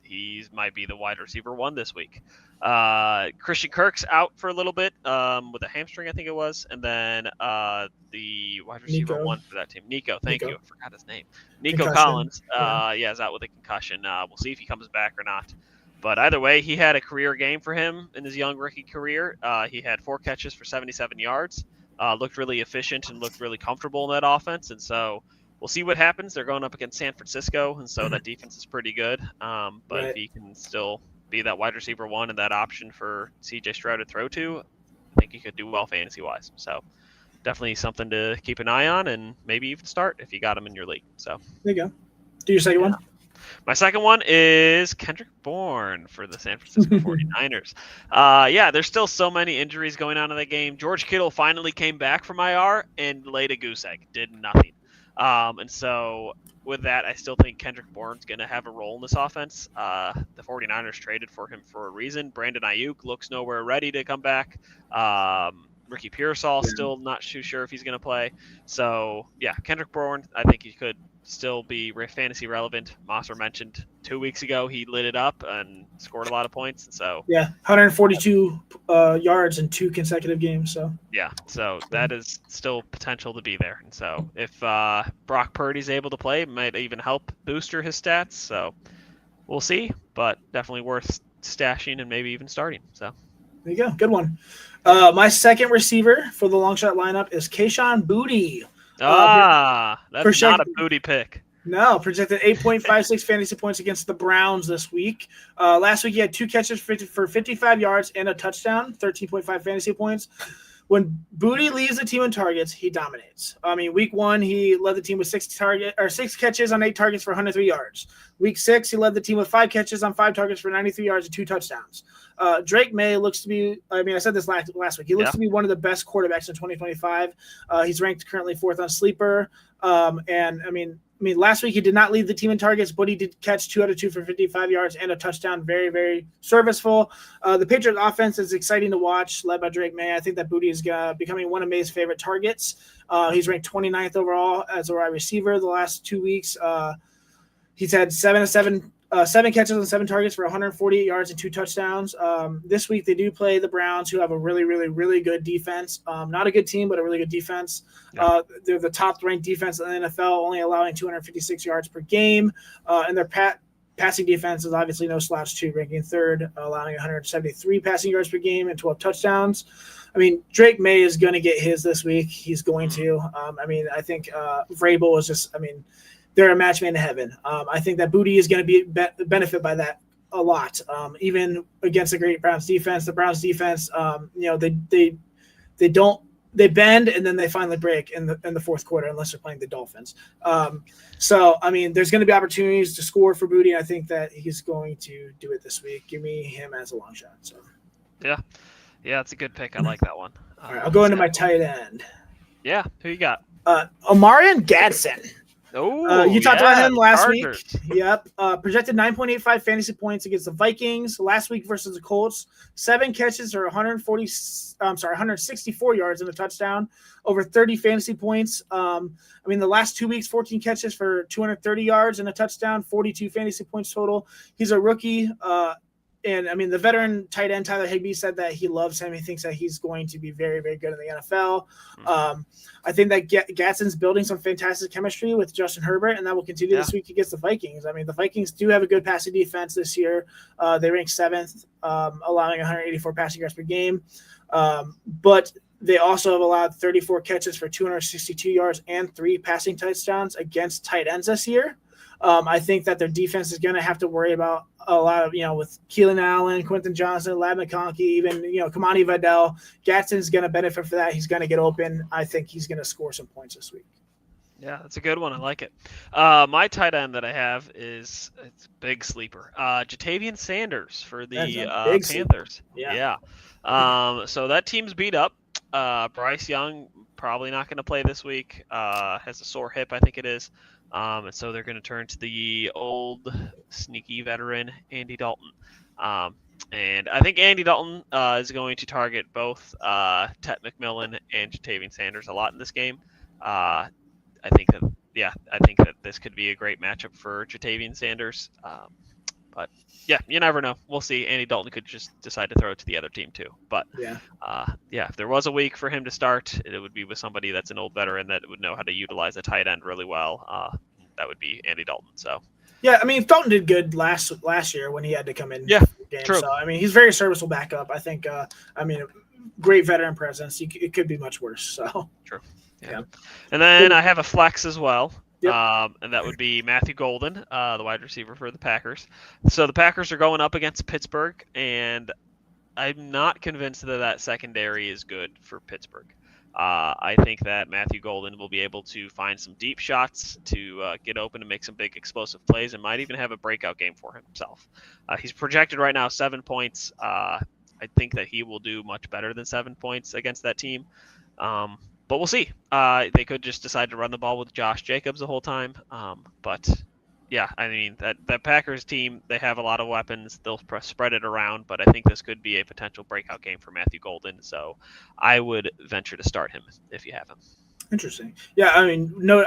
A: he might be the wide receiver 1 this week. Christian Kirk's out for a little bit with a hamstring, I think it was, and then the wide receiver 1 for that team, Nico. Thank you, I forgot his name. Nico Collins. Is out with a concussion. We'll see if he comes back or not. But either way, he had a career game for him in his young rookie career. He had 4 catches for 77 yards. Looked really efficient and looked really comfortable in that offense, and so we'll see what happens. They're going up against San Francisco, and so that defense is pretty good. But if he can still be that wide receiver 1 and that option for CJ Stroud to throw to, I think he could do well fantasy-wise. So definitely something to keep an eye on and maybe even start if you got him in your league. So
B: there you go. Do your second one.
A: My second one is Kendrick Bourne for the San Francisco 49ers. There's still so many injuries going on in the game. George Kittle finally came back from IR and laid a goose egg, did nothing. And so with that, I still think Kendrick Bourne's going to have a role in this offense. The 49ers traded for him for a reason. Brandon Ayuk looks nowhere ready to come back. Ricky Pearsall still not too sure if he's going to play. So, yeah, Kendrick Bourne, I think he could still be fantasy relevant. Mosser mentioned 2 weeks ago he lit it up and scored a lot of points. And so
B: 142 yards in 2 consecutive games. So that is still potential to be there. And so if Brock Purdy's able to play, it might even help booster his stats. So we'll see, but definitely worth stashing and maybe even starting. So there you go, good one. My second receiver for the long shot lineup is Kayshon Boutte. That's not a booty pick. No, projected 8.56 fantasy points against the Browns this week. Last week he had 2 catches for 55 yards and a touchdown, 13.5 fantasy points. When Boutte leads the team in targets, he dominates. I mean, week 1 he led the team with 6 catches on 8 targets for 103 yards. Week 6 he led the team with 5 catches on 5 targets for 93 yards and 2 touchdowns. Drake May looks to be, I said this last week, he looks to be one of the best quarterbacks in 2025. He's ranked currently 4th on Sleeper. Last week he did not lead the team in targets, but he did catch 2 out of 2 for 55 yards and a touchdown. Very, very serviceable. The Patriots offense is exciting to watch, led by Drake May. I think that Boutte is becoming one of May's favorite targets. He's ranked 29th overall as a wide receiver the last 2 weeks. He's had 7 catches on 7 targets for 148 yards and 2 touchdowns. This week they do play the Browns, who have a really, really, really good defense. Not a good team, but a really good defense. Yeah. They're the top-ranked defense in the NFL, only allowing 256 yards per game. And their passing defense is obviously no slouch too, ranking 3rd, allowing 173 passing yards per game and 12 touchdowns. Drake May is going to get his this week. He's going to. I think Vrabel is just, they're a match made in heaven. I think that Boutte is going to benefit by that a lot. Even against the great Browns defense, the Browns defense, they bend and then they finally break in the fourth quarter unless they're playing the Dolphins. There's going to be opportunities to score for Boutte. And I think that he's going to do it this week. Give me him as a long shot. So
A: Yeah, that's a good pick. I like that one.
B: All right, I'll go into my tight end.
A: Yeah, who you got?
B: Omarion Gadsden.
A: Oh,
B: you talked about him last
A: Chargers.
B: week. Yep. Projected 9.85 fantasy points against the Vikings last week versus the Colts. 7 catches for 164 yards and a touchdown. Over 30 fantasy points. The last 2 weeks, 14 catches for 230 yards and a touchdown. 42 fantasy points total. He's a rookie. The veteran tight end Tyler Higbee said that he loves him. He thinks that he's going to be very, very good in the NFL. I think that Gadsden's building some fantastic chemistry with Justin Herbert, and that will continue this week against the Vikings. The Vikings do have a good passing defense this year. They rank 7th, allowing 184 passing yards per game. But they also have allowed 34 catches for 262 yards and 3 passing touchdowns against tight ends this year. I think that their defense is going to have to worry about a lot of, with Keelan Allen, Quentin Johnson, Lab McConkey, even, Kamani Vidal. Gadsden's going to benefit for that. He's going to get open. I think he's going to score some points this week.
A: Yeah, that's a good one. I like it. My tight end that I have it's a big sleeper. Jatavian Sanders for the Panthers. Yeah. So that team's beat up. Bryce Young probably not going to play this week. Has a sore hip, I think it is. And so they're going to turn to the old sneaky veteran, Andy Dalton. And I think Andy Dalton is going to target both Tet McMillan and Jatavian Sanders a lot in this game. I think that this could be a great matchup for Jatavian Sanders. But yeah, you never know. We'll see. Andy Dalton could just decide to throw it to the other team too. But if there was a week for him to start, it would be with somebody that's an old veteran that would know how to utilize a tight end really well. That would be Andy Dalton. So
B: yeah, Dalton did good last year when he had to come in.
A: Yeah,
B: game.
A: True.
B: So he's very serviceable backup. I think. Great veteran presence. It could be much worse. So
A: true. Yeah. And then I have a flex as well.
B: Yep.
A: And that would be Matthew Golden, the wide receiver for the Packers. So the Packers are going up against Pittsburgh, and I'm not convinced that secondary is good for Pittsburgh. I think that Matthew Golden will be able to find some deep shots to get open and make some big explosive plays, and might even have a breakout game for himself. He's projected right now 7 points. I think that he will do much better than 7 points against that team. But we'll see. They could just decide to run the ball with Josh Jacobs the whole time. But yeah, that Packers team, they have a lot of weapons. They'll spread it around, but I think this could be a potential breakout game for Matthew Golden. So I would venture to start him if you have him.
B: Interesting. Yeah, I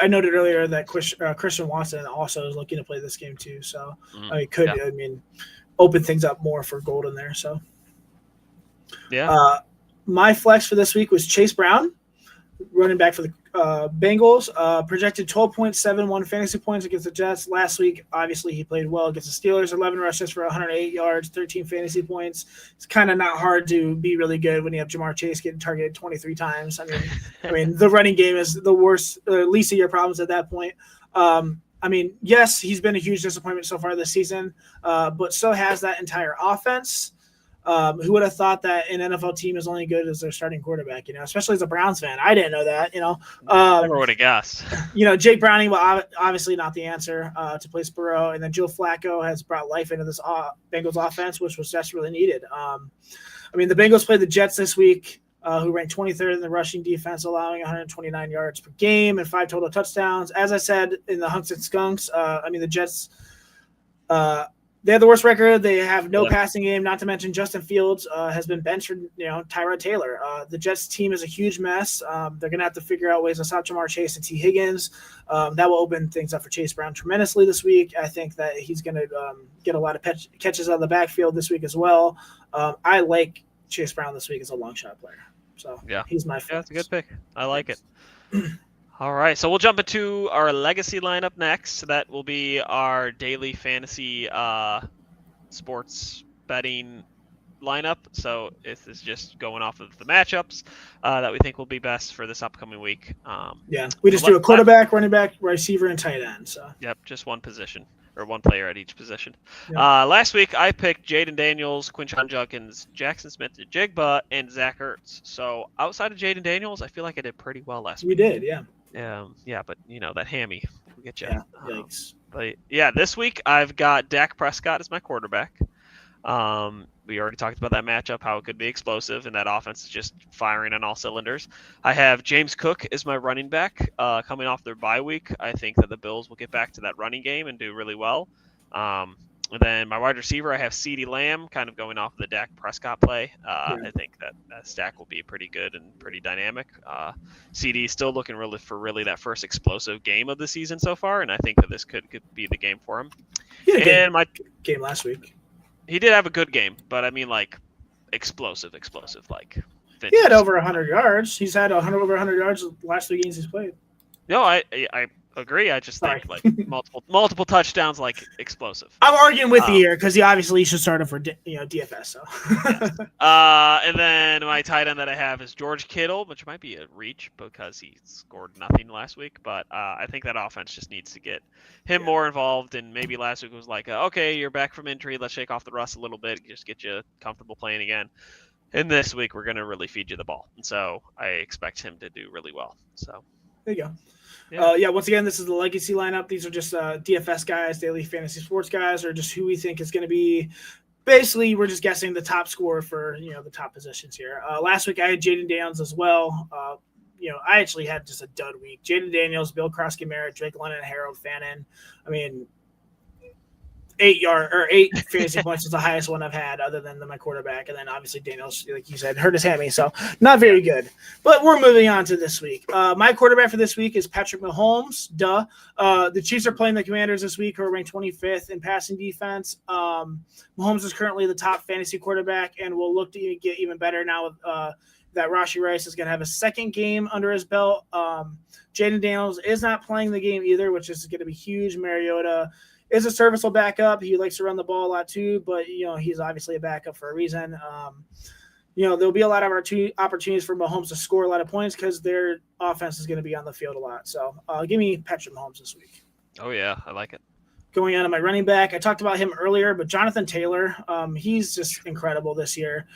B: noted earlier that Christian Watson also is looking to play this game too. So open things up more for Golden there. So
A: yeah.
B: My flex for this week was Chase Brown, running back for the Bengals. Projected 12.71 fantasy points against the Jets last week. Obviously, he played well against the Steelers. 11 rushes for 108 yards, 13 fantasy points. It's kind of not hard to be really good when you have Jamar Chase getting targeted 23 times. The running game is the worst, least of your problems at that point. Yes, he's been a huge disappointment so far this season, but so has that entire offense. Who would have thought that an NFL team is only good as their starting quarterback, especially as a Browns fan? I didn't know that,
A: Never would have guessed.
B: Jake Browning will obviously not the answer to place Burrow. And then Joe Flacco has brought life into this Bengals offense, which was desperately needed. The Bengals played the Jets this week, who ranked 23rd in the rushing defense, allowing 129 yards per game and 5 total touchdowns. As I said in the Hunks and Skunks, the Jets they have the worst record. They have no passing game, not to mention Justin Fields has been benched for Tyrod Taylor. The Jets team is a huge mess. They're going to have to figure out ways to stop Jamar Chase and T. Higgins. That will open things up for Chase Brown tremendously this week. I think that he's going to get a lot of catches out of the backfield this week as well. I like Chase Brown this week as a long shot player. So he's my flex.
A: Yeah, that's a good pick. I like it. All right, so we'll jump into our legacy lineup next. That will be our daily fantasy sports betting lineup. So this is just going off of the matchups that we think will be best for this upcoming week.
B: We just do a quarterback, running back, receiver, and tight end. So
A: yep, just one position or one player at each position. Yep. Last week I picked Jaden Daniels, Quinshon Judkins, Jackson Smith-Njigba, and Zach Ertz. So outside of Jaden Daniels, I feel like I did pretty well last week.
B: We did, yeah.
A: But that hammy will get you.
B: Yeah, yikes.
A: But yeah, this week I've got Dak Prescott as my quarterback. We already talked about that matchup, how it could be explosive, and that offense is just firing on all cylinders. I have James Cook as my running back coming off their bye week. I think that the Bills will get back to that running game and do really well. And then my wide receiver, I have CeeDee Lamb, kind of going off the Dak Prescott play. I think that stack will be pretty good and pretty dynamic. CD is still looking really that first explosive game of the season so far, and I think that this could be the game for him.
B: He had a game last week.
A: He did have a good game, but I mean, like, explosive, like.
B: Vintage. He had over 100 yards. He's had over 100 yards the last 3 games he's played.
A: No, I agree. I just think like multiple touchdowns, like explosive.
B: I'm arguing with you here because he obviously should start him for DFS. So.
A: Yes. And then my tight end that I have is George Kittle, which might be a reach because he scored nothing last week. But I think that offense just needs to get him more involved. And maybe last week was like, okay, you're back from injury. Let's shake off the rust a little bit, just get you comfortable playing again. And this week we're going to really feed you the ball. And so I expect him to do really well. So
B: there you go. Once again, this is the legacy lineup. These are just DFS guys, daily fantasy sports guys, or just who we think is going to be. Basically, we're just guessing the top score for the top positions here. Last week I had Jaden Daniels as well. I actually had just a dud week. Jaden Daniels, Bill Krosky-Merritt, Drake London, Harold Fannin. I mean, 8 fantasy points is the highest one I've had, other than my quarterback, and then obviously Daniels, like you said, hurt his hammy, so not very good. But we're moving on to this week. My quarterback for this week is Patrick Mahomes. The Chiefs are playing the Commanders this week, who are ranked 25th in passing defense. Mahomes is currently the top fantasy quarterback, and will look to get even better now with that Rashee Rice is going to have a second game under his belt. Jaden Daniels is not playing the game either, which is going to be huge. Mariota is a serviceable backup. He likes to run the ball a lot too, but he's obviously a backup for a reason. There'll be a lot of opportunities for Mahomes to score a lot of points because their offense is going to be on the field a lot. So give me Patrick Mahomes this week.
A: Oh yeah, I like it.
B: Going on to my running back, I talked about him earlier, but Jonathan Taylor, he's just incredible this year.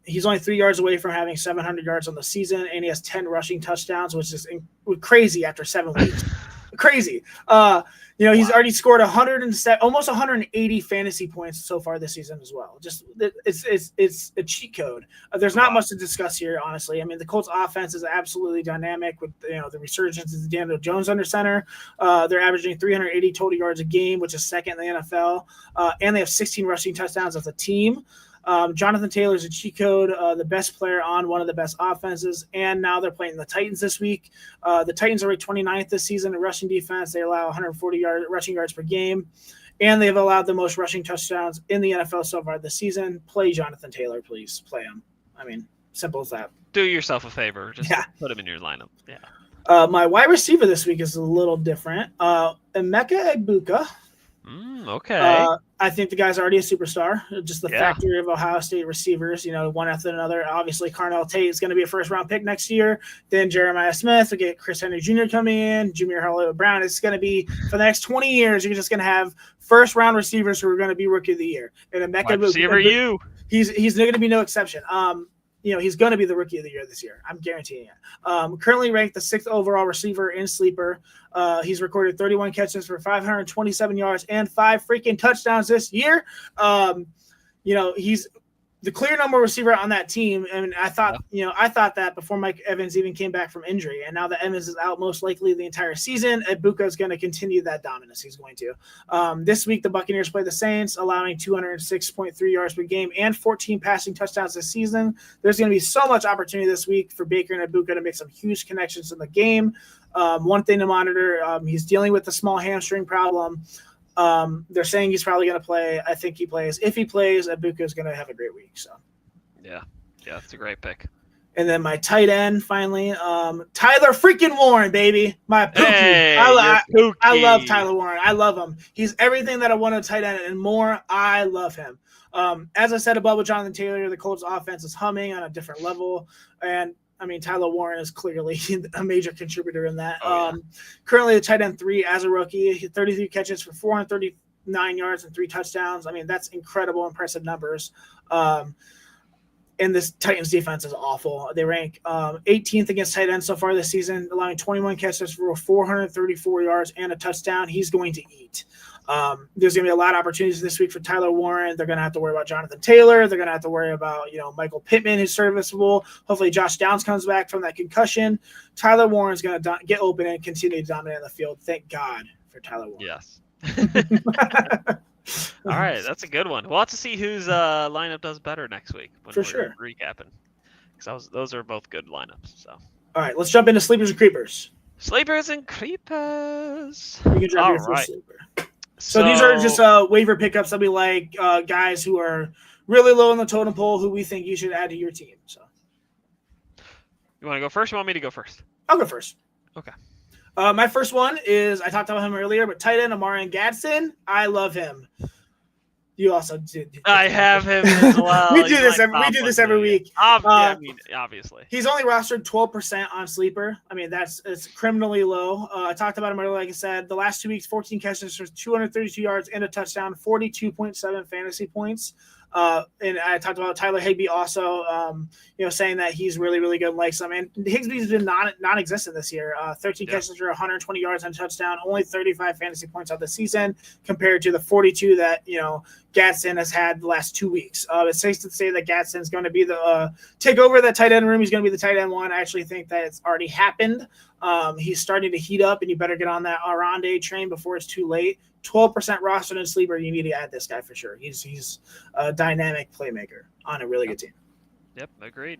B: He's only 3 yards away from having 700 yards on the season, and he has 10 rushing touchdowns, which is crazy after 7 weeks. Crazy. He's already scored 107, almost 180 fantasy points so far this season as well. Just it's a cheat code. There's not much to discuss here, honestly. I mean, the Colts offense is absolutely dynamic with the resurgence of Daniel Jones under center. They're averaging 380 total yards a game, which is second in the NFL, and they have 16 rushing touchdowns as a team. Jonathan Taylor is a cheat code, the best player on one of the best offenses, and now they're playing the Titans this week. The Titans are ranked 29th this season in rushing defense. They allow 140 rushing yards per game, and they've allowed the most rushing touchdowns in the NFL so far this season. Play Jonathan Taylor, please. Play him. I mean, simple as that.
A: Do yourself a favor. Just put him in your lineup.
B: Yeah. My wide receiver this week is a little different. Emeka Egbuka.
A: Okay.
B: I think the guy's already a superstar. Just the factory of Ohio State receivers, one after another. Obviously, Carnell Tate is going to be a first-round pick next year. Then Jeremiah Smith. We get Chris Henry Jr. coming in. Jameer Harlow-Brown. It's going to be, for the next 20 years, you're just going to have first-round receivers who are going to be Rookie of the Year. And Emeka
A: Egbuka,
B: he's going to be no exception. He's going to be the Rookie of the Year this year. I'm guaranteeing it. Currently ranked the 6th overall receiver in Sleeper. He's recorded 31 catches for 527 yards and 5 freaking touchdowns this year. He's the clear number receiver on that team. And I thought that before Mike Evans even came back from injury. And now that Evans is out most likely the entire season, Egbuka is going to continue that dominance. He's going to. This week, the Buccaneers play the Saints, allowing 206.3 yards per game and 14 passing touchdowns this season. There's going to be so much opportunity this week for Baker and Egbuka to make some huge connections in the game. One thing to monitor, he's dealing with a small hamstring problem. They're saying he's probably going to play. I think he plays. If he plays, Egbuka is going to have a great week. So,
A: yeah, it's a great pick.
B: And then my tight end, finally, Tyler freaking Warren, baby, my Pookie.
A: Hey,
B: I love Tyler Warren. I love him. He's everything that I want a tight end and more. I love him. As I said above with Jonathan Taylor, the Colts offense is humming on a different level, and I mean, Tyler Warren is clearly a major contributor in that. Currently, the tight end 3 as a rookie, 33 catches for 439 yards and 3 touchdowns. I mean, that's impressive numbers. And this Titans defense is awful. They rank 18th against tight ends so far this season, allowing 21 catches for 434 yards and a touchdown. He's going to eat. There's going to be a lot of opportunities this week for Tyler Warren. They're going to have to worry about Jonathan Taylor. They're going to have to worry about, Michael Pittman, who's serviceable. Hopefully Josh Downs comes back from that concussion. Tyler Warren's going to get open and continue to dominate the field. Thank God for Tyler Warren.
A: Yes. All right, that's a good one. We'll have to see whose lineup does better next week when we're
B: sure
A: recapping. Because those are both good lineups. So.
B: All right, let's jump into sleepers and creepers.
A: Sleepers and creepers.
B: You can drop your first sleeper. So these are just waiver pickups. They'll be like guys who are really low on the totem pole who we think you should add to your team. So,
A: you want to go first? Or you want me to go first?
B: I'll go first.
A: Okay.
B: My first one is, I talked about him earlier, but tight end Amarian Gadsden. I love him. You also did.
A: I have him as well.
B: we do this every week.
A: Obviously.
B: He's only rostered 12% on Sleeper. I mean, it's criminally low. I talked about him earlier, like I said. The last 2 weeks, 14 catches for 232 yards and a touchdown, 42.7 fantasy points. And I talked about Tyler Higbee also, saying that he's really, really good. Like some, and Higbee's been non-existent this year. 13 catches for 120 yards and a touchdown, only 35 fantasy points on the season compared to the 42 that Gadsden has had the last 2 weeks. It's safe to say that Gadsden's going to be the take over that tight end room. He's going to be the tight end one. I actually think that it's already happened. He's starting to heat up, and you better get on that Aronde train before it's too late. 12% rostered in Sleeper. You need to add this guy for sure. He's a dynamic playmaker on a really good team.
A: Yep, agreed.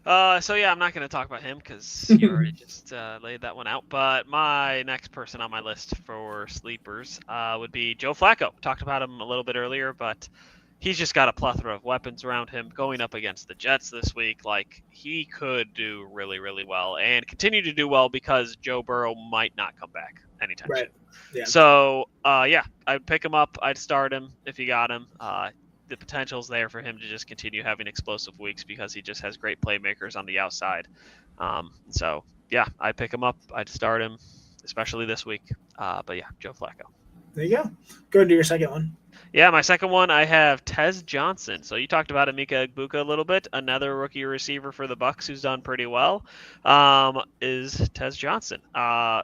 A: So yeah, I'm not going to talk about him because you already just laid that one out. But my next person on my list for sleepers would be Joe Flacco. Talked about him a little bit earlier, but he's just got a plethora of weapons around him. Going up against the Jets this week, like, he could do really, really well and continue to do well because Joe Burrow might not come back anytime soon.
B: Yeah.
A: So, I'd pick him up. I'd start him if you got him. The potential's there for him to just continue having explosive weeks because he just has great playmakers on the outside. So, yeah, I'd pick him up. I'd start him, especially this week. But, yeah, Joe Flacco.
B: There you go. Go into your second one.
A: Yeah, my second one, I have Tez Johnson. So you talked about Emeka Egbuka a little bit. Another rookie receiver for the Bucs who's done pretty well is Tez Johnson.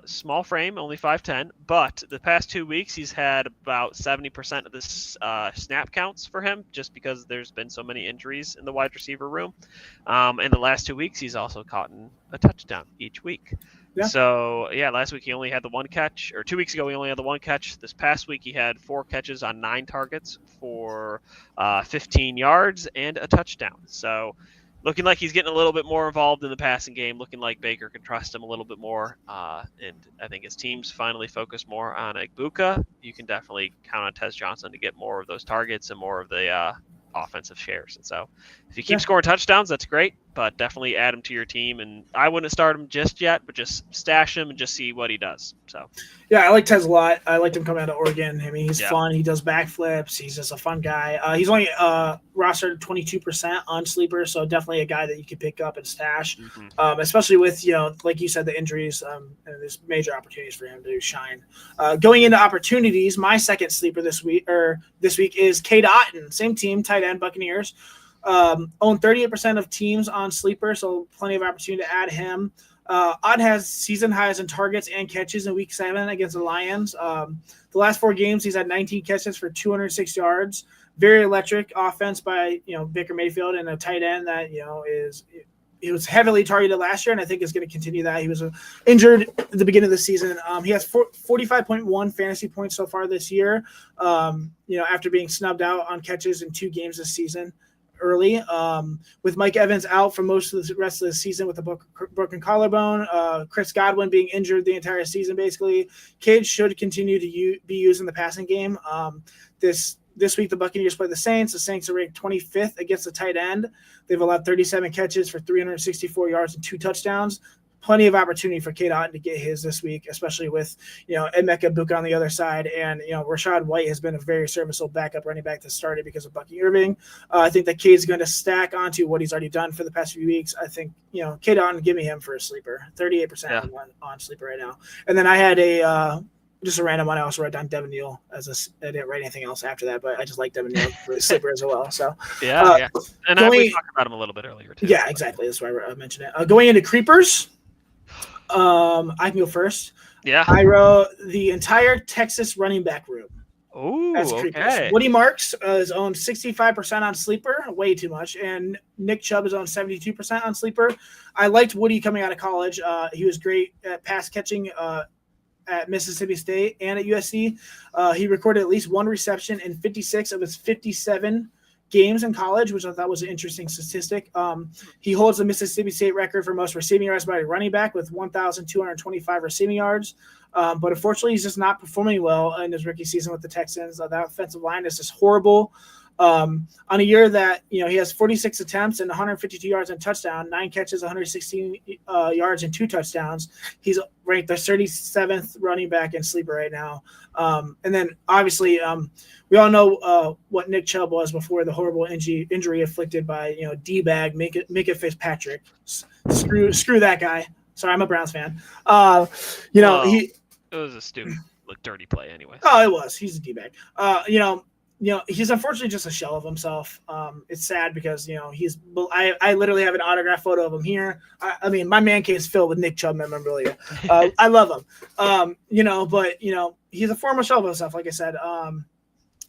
A: Small frame, only 5'10", but the past 2 weeks he's had about 70% of the snap counts for him just because there's been so many injuries in the wide receiver room. In the last 2 weeks, he's also caught a touchdown each week. Yeah. So, yeah, last week he only had the one catch, or 2 weeks ago he only had the one catch. This past week he had 4 catches on 9 targets for 15 yards and a touchdown. So, looking like he's getting a little bit more involved in the passing game, looking like Baker can trust him a little bit more. And I think his team's finally focused more on Egbuka. You can definitely count on Tez Johnson to get more of those targets and more of the offensive shares. And so if you keep scoring touchdowns, that's great, but definitely add him to your team. And I wouldn't start him just yet, but just stash him and just see what he does. So
B: yeah, I like Tez a lot. I liked him coming out of Oregon. I mean, he's fun. He does backflips. He's just a fun guy. He's only rostered 22% on Sleeper, so definitely a guy that you could pick up and stash, especially with, like you said, the injuries. And there's major opportunities for him to shine. Going into opportunities, my second sleeper this week is Cade Otton, same team, tight end, Buccaneers. Own 38% of teams on Sleeper, so plenty of opportunity to add him. Odd has season highs in targets and catches in Week 7 against the Lions. The last 4 games, he's had 19 catches for 206 yards. Very electric offense by Baker Mayfield and a tight end that he was heavily targeted last year, and I think is going to continue that. He was injured at the beginning of the season. He has 45.1 fantasy points so far this year. After being snubbed out on catches in 2 games this season. Early, with Mike Evans out for most of the rest of the season with a broken collarbone, Chris Godwin being injured the entire season, basically, Cade should continue to be used in the passing game. This week, the Buccaneers play the Saints. The Saints are ranked 25th against the tight end. They've allowed 37 catches for 364 yards and 2 touchdowns. Plenty of opportunity for Cade Otton to get his this week, especially with Emeka Egbuka on the other side, and Rachaad White has been a very serviceable backup running back that started because of Bucky Irving. I think that Cade's going to stack onto what he's already done for the past few weeks. I think Cade Otton, give me him for a sleeper. 38% on sleeper right now. And then I had just a random one. I also wrote down Devin Neal I didn't write anything else after that, but I just like Devin Neal for sleeper as well. So
A: yeah. And we talked about him a little bit earlier too.
B: Yeah, exactly. That's why I mentioned it. Going into creepers, I can go first.
A: Yeah.
B: I wrote the entire Texas running back room.
A: Ooh, okay.
B: Woody Marks is owned 65% on Sleeper, way too much, and Nick Chubb is owned 72% on Sleeper. I liked Woody coming out of college. He was great at pass catching at Mississippi State and at USC. He recorded at least one reception in 56 of his 57 games in college, which I thought was an interesting statistic. He holds the Mississippi State record for most receiving yards by a running back with 1,225 receiving yards. But unfortunately, he's just not performing well in his rookie season with the Texans. That offensive line is just horrible. On a year that, he has 46 attempts and 152 yards and touchdown, 9 catches, 116 yards and 2 touchdowns. He's ranked the 37th running back in sleeper right now. And then obviously we all know what Nick Chubb was before the horrible injury afflicted by, D-bag, make it Fitzpatrick. Screw that guy. Sorry, I'm a Browns fan.
A: It was a stupid, dirty play anyway.
B: Oh, it was. He's a D-bag. He's unfortunately just a shell of himself. It's sad because, I literally have an autographed photo of him here. I mean, my man cave is filled with Nick Chubb memorabilia. I love him. But he's a former shell of himself, like I said.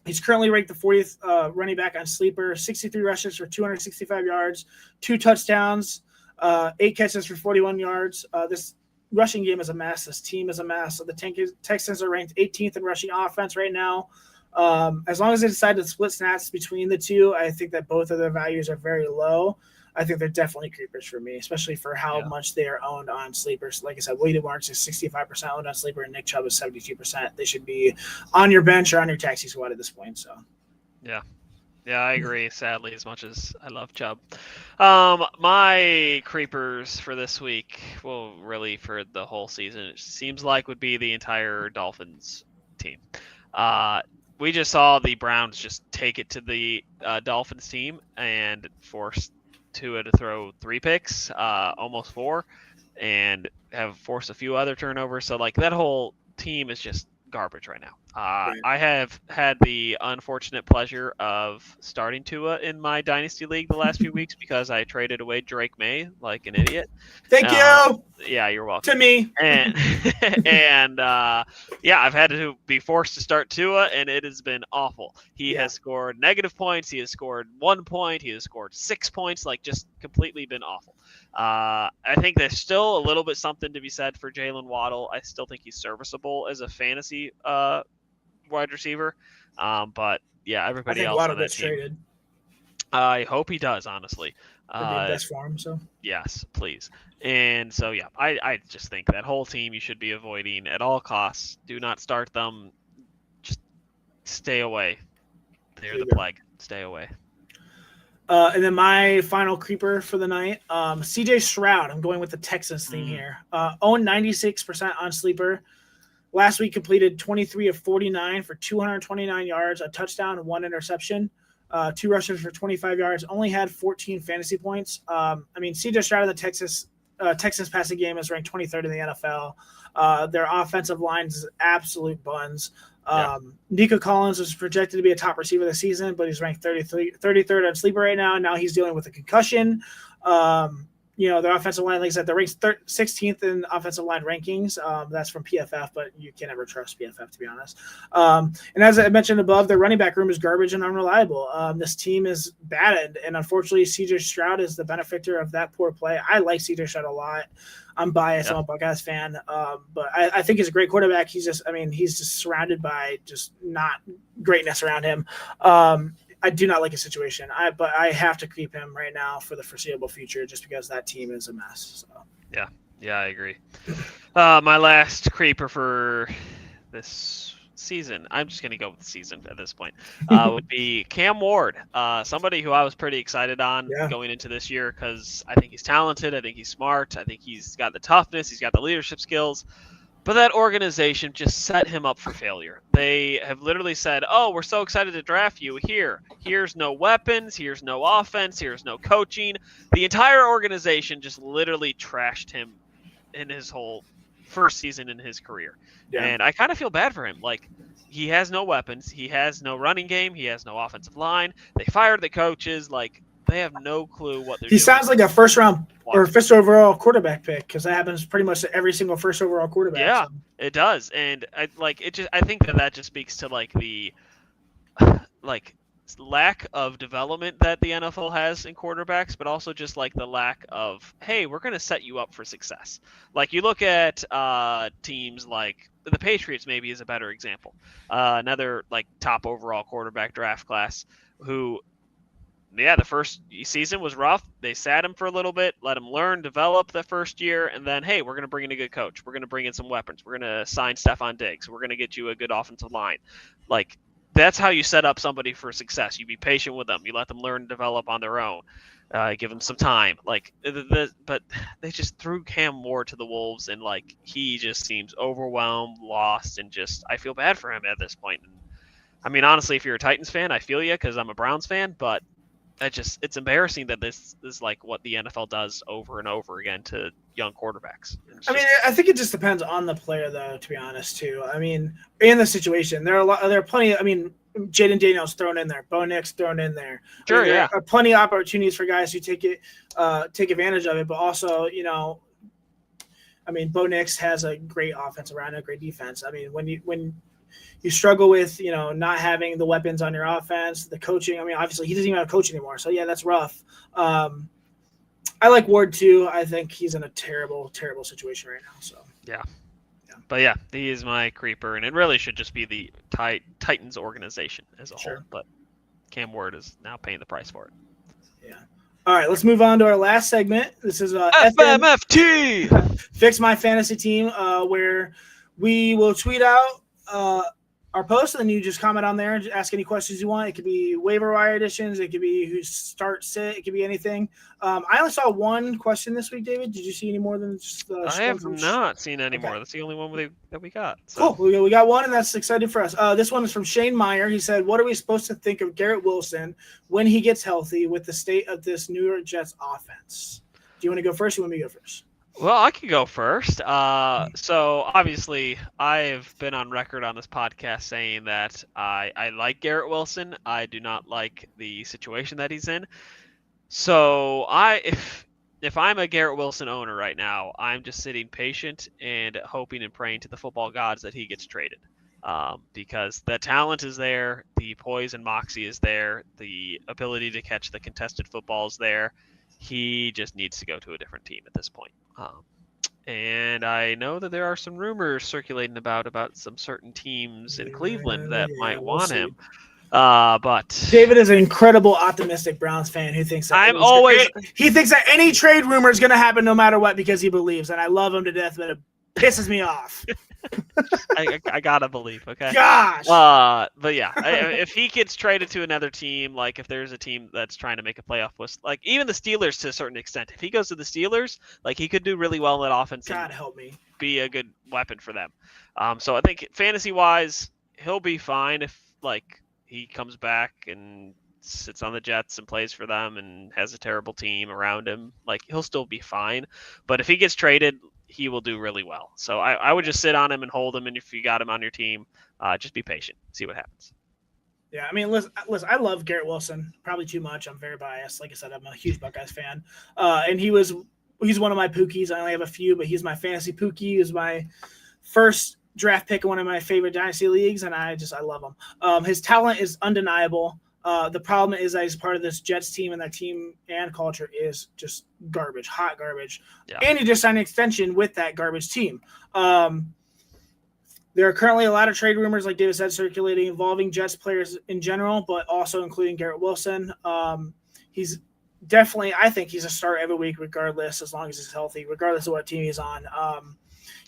B: He's currently ranked the 40th running back on Sleeper, 63 rushes for 265 yards, 2 touchdowns, 8 catches for 41 yards. This rushing game is a mess. This team is a mess. The Texans are ranked 18th in rushing offense right now. As long as they decide to split snaps between the two, I think that both of their values are very low. I think they're definitely creepers for me, especially for how much they are owned on sleepers. Like I said, Woody Marks is 65% owned on sleeper, and Nick Chubb is 72%. They should be on your bench or on your taxi squad at this point. So,
A: yeah, I agree. Sadly, as much as I love Chubb, my creepers for this week, well, really for the whole season, it seems like would be the entire Dolphins team. We just saw the Browns just take it to the Dolphins team and force Tua to throw 3 picks, almost 4, and have forced a few other turnovers. So, that whole team is just garbage right now. Right. I have had the unfortunate pleasure of starting Tua in my Dynasty League the last few weeks because I traded away Drake May like an idiot.
B: Thank you!
A: Yeah, you're welcome.
B: To me.
A: And I've had to be forced to start Tua, and it has been awful. He has scored negative points. He has scored 1 point. He has scored 6 points. Just completely been awful. I think there's still a little bit something to be said for Jalen Waddle. I still think he's serviceable as a fantasy wide receiver. But everybody else on that team. Traded. I hope he does, honestly.
B: Best for him, so.
A: Yes, please. And so, I just think that whole team you should be avoiding at all costs. Do not start them. Just stay away. They're the plague. Stay away.
B: And then my final creeper for the night, CJ Stroud. I'm going with the Texans theme here. Owned 96% on Sleeper. Last week completed 23 of 49 for 229 yards, a touchdown, and 1 interception. 2 rushes for 25 yards. Only had 14 fantasy points. CJ Stroud in the Texans passing game is ranked 23rd in the NFL. Their offensive line is absolute buns. Nico Collins was projected to be a top receiver this season, but he's ranked 33rd on Sleeper right now. Now he's dealing with a concussion. Their offensive line, like I said, they're ranked 16th in offensive line rankings. That's from PFF, but you can never trust PFF, to be honest. And as I mentioned above, their running back room is garbage and unreliable. This team is bad, and unfortunately, CJ Stroud is the benefactor of that poor play. I like CJ Stroud a lot. I'm biased. I'm a Buckeyes fan, but I think he's a great quarterback. He's just surrounded by just not greatness around him. I do not like his situation, but I have to keep him right now for the foreseeable future just because that team is a mess. So.
A: Yeah, I agree. My last creeper for this season, I'm just going to go with the season at this point, would be Cam Ward, somebody who I was pretty excited on going into this year because I think he's talented, I think he's smart, I think he's got the toughness, he's got the leadership skills. But that organization just set him up for failure. They have literally said, oh, we're so excited to draft you. Here's no weapons. Here's no offense. Here's no coaching. The entire organization just literally trashed him in his whole first season in his career.
B: Yeah.
A: And I kind of feel bad for him. Like, he has no weapons. He has no running game. He has no offensive line. They fired the coaches. Like, they have no clue what they're doing.
B: He sounds like a first round or first overall quarterback pick, because that happens pretty much to every single first overall quarterback.
A: Yeah,
B: so.
A: It does. And I think that just speaks to like the lack of development that the NFL has in quarterbacks, but also just like the lack of, hey, we're going to set you up for success. Like, you look at teams like the Patriots, maybe is a better example. Another like top overall quarterback draft class who, yeah, the first season was rough. They sat him for a little bit, let him learn, develop the first year, and then, hey, we're going to bring in a good coach. We're going to bring in some weapons. We're going to sign Stephon Diggs. We're going to get you a good offensive line. Like, that's how you set up somebody for success. You be patient with them. You let them learn and develop on their own. Give them some time. Like, but they just threw Cam Ward to the Wolves, and like, he just seems overwhelmed, lost, and just, I feel bad for him at this point. I mean, honestly, if you're a Titans fan, I feel you, because I'm a Browns fan, but it's embarrassing that this is like what the NFL does over and over again to young quarterbacks.
B: I think it just depends on the player, though, to be honest, too. I mean, in the situation, there are plenty of, Jaden Daniels thrown in there, Bo Nix thrown in there.
A: Sure,
B: there are plenty of opportunities for guys who take advantage of it, but also, Bo Nix has a great offensive line, a great defense. I mean, when you struggle with, not having the weapons on your offense, the coaching. I mean, obviously he doesn't even have a coach anymore. So yeah, that's rough. I like Ward too. I think he's in a terrible, terrible situation right now. So
A: yeah. But yeah, he is my creeper, and it really should just be the Titans organization as a whole. But Cam Ward is now paying the price for it.
B: Yeah. All right, let's move on to our last segment. This is
A: FMFT,
B: Fix My Fantasy Team, where we will tweet out our post, and then you just comment on there and ask any questions you want. It could be waiver wire additions. It could be who start sit. It could be anything. I only saw one question this week, David. Did you see any more than just the
A: I have not seen any more. That's the only one that we got.
B: So. Cool. We got one, and that's exciting for us. This one is from Shane Meyer. He said, what are we supposed to think of Garrett Wilson when he gets healthy with the state of this New York Jets offense? Do you want to go first or you want me to go first?
A: Well, I can go first. So obviously, I've been on record on this podcast saying that I like Garrett Wilson. I do not like the situation that he's in. So if I'm a Garrett Wilson owner right now, I'm just sitting patient and hoping and praying to the football gods that he gets traded. Because the talent is there, the poise and moxie is there, the ability to catch the contested football is there. He just needs to go to a different team at this point. And I know that there are some rumors circulating about some certain teams in Cleveland that might want him. But
B: David is an incredible optimistic Browns fan who thinks that he thinks that any trade rumor is going to happen no matter what because he believes, and I love him to death, but it pisses me off.
A: I gotta believe, okay?
B: Gosh.
A: But yeah, if he gets traded to another team, like if there's a team that's trying to make a playoff list, like even the Steelers to a certain extent, if he goes to the Steelers, like he could do really well in that offense.
B: God help me.
A: Be a good weapon for them. So I think fantasy wise, he'll be fine if like he comes back and sits on the Jets and plays for them and has a terrible team around him. Like he'll still be fine. But if he gets traded, he will do really well. So I would just sit on him and hold him. And if you got him on your team, just be patient, see what happens.
B: Yeah, I mean, listen, I love Garrett Wilson, probably too much. I'm very biased. Like I said, I'm a huge Buckeyes fan. And he's one of my Pookies. I only have a few, but he's my fantasy Pookie. He was my first draft pick in one of my favorite dynasty leagues, and I love him. His talent is undeniable. The problem is that he's part of this Jets team, and that team and culture is just garbage, hot garbage. Yeah. And he just signed an extension with that garbage team. There are currently a lot of trade rumors, like David said, circulating involving Jets players in general, but also including Garrett Wilson. He's definitely, I think he's a start every week, regardless, as long as he's healthy, regardless of what team he's on.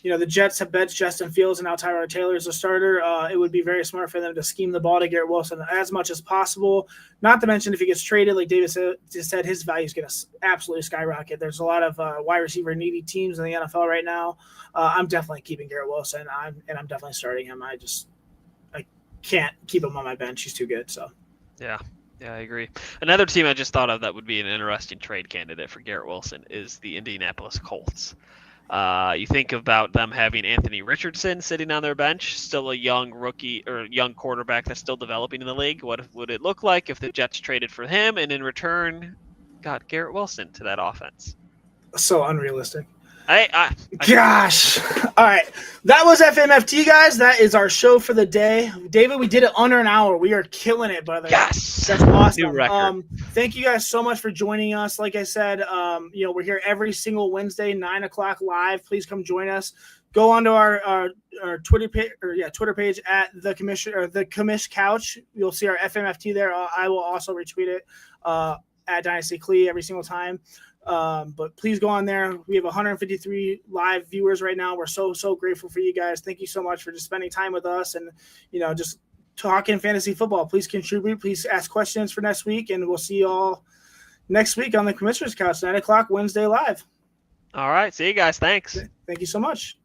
B: The Jets have benched Justin Fields and now Tyrod Taylor as a starter. It would be very smart for them to scheme the ball to Garrett Wilson as much as possible. Not to mention, if he gets traded, like David just said, his value is going to absolutely skyrocket. There's a lot of wide receiver needy teams in the NFL right now. I'm definitely keeping Garrett Wilson. I'm definitely starting him. I can't keep him on my bench. He's too good. So
A: yeah, I agree. Another team I just thought of that would be an interesting trade candidate for Garrett Wilson is the Indianapolis Colts. You think about them having Anthony Richardson sitting on their bench, still a young rookie or young quarterback that's still developing in the league. What would it look like if the Jets traded for him and in return got Garrett Wilson to that offense?
B: So unrealistic.
A: Gosh.
B: All right. That was FMFT, guys. That is our show for the day. David, we did it under an hour. We are killing it, brother.
A: Yes.
B: That's awesome.
A: New record.
B: Thank you guys so much for joining us. Like I said, we're here every single Wednesday, 9 o'clock live. Please come join us. Go onto our Twitter page at the Commish Couch. You'll see our FMFT there. I will also retweet it at Dynasty Clee every single time. But please go on there. We have 153 live viewers right now. We're so grateful for you guys. Thank you so much for just spending time with us and just talking fantasy football. Please contribute. Please ask questions for next week, and we'll see you all next week on the Commissioner's Couch, 9 o'clock Wednesday live.
A: All right. See you guys. Thanks.
B: Thank you so much.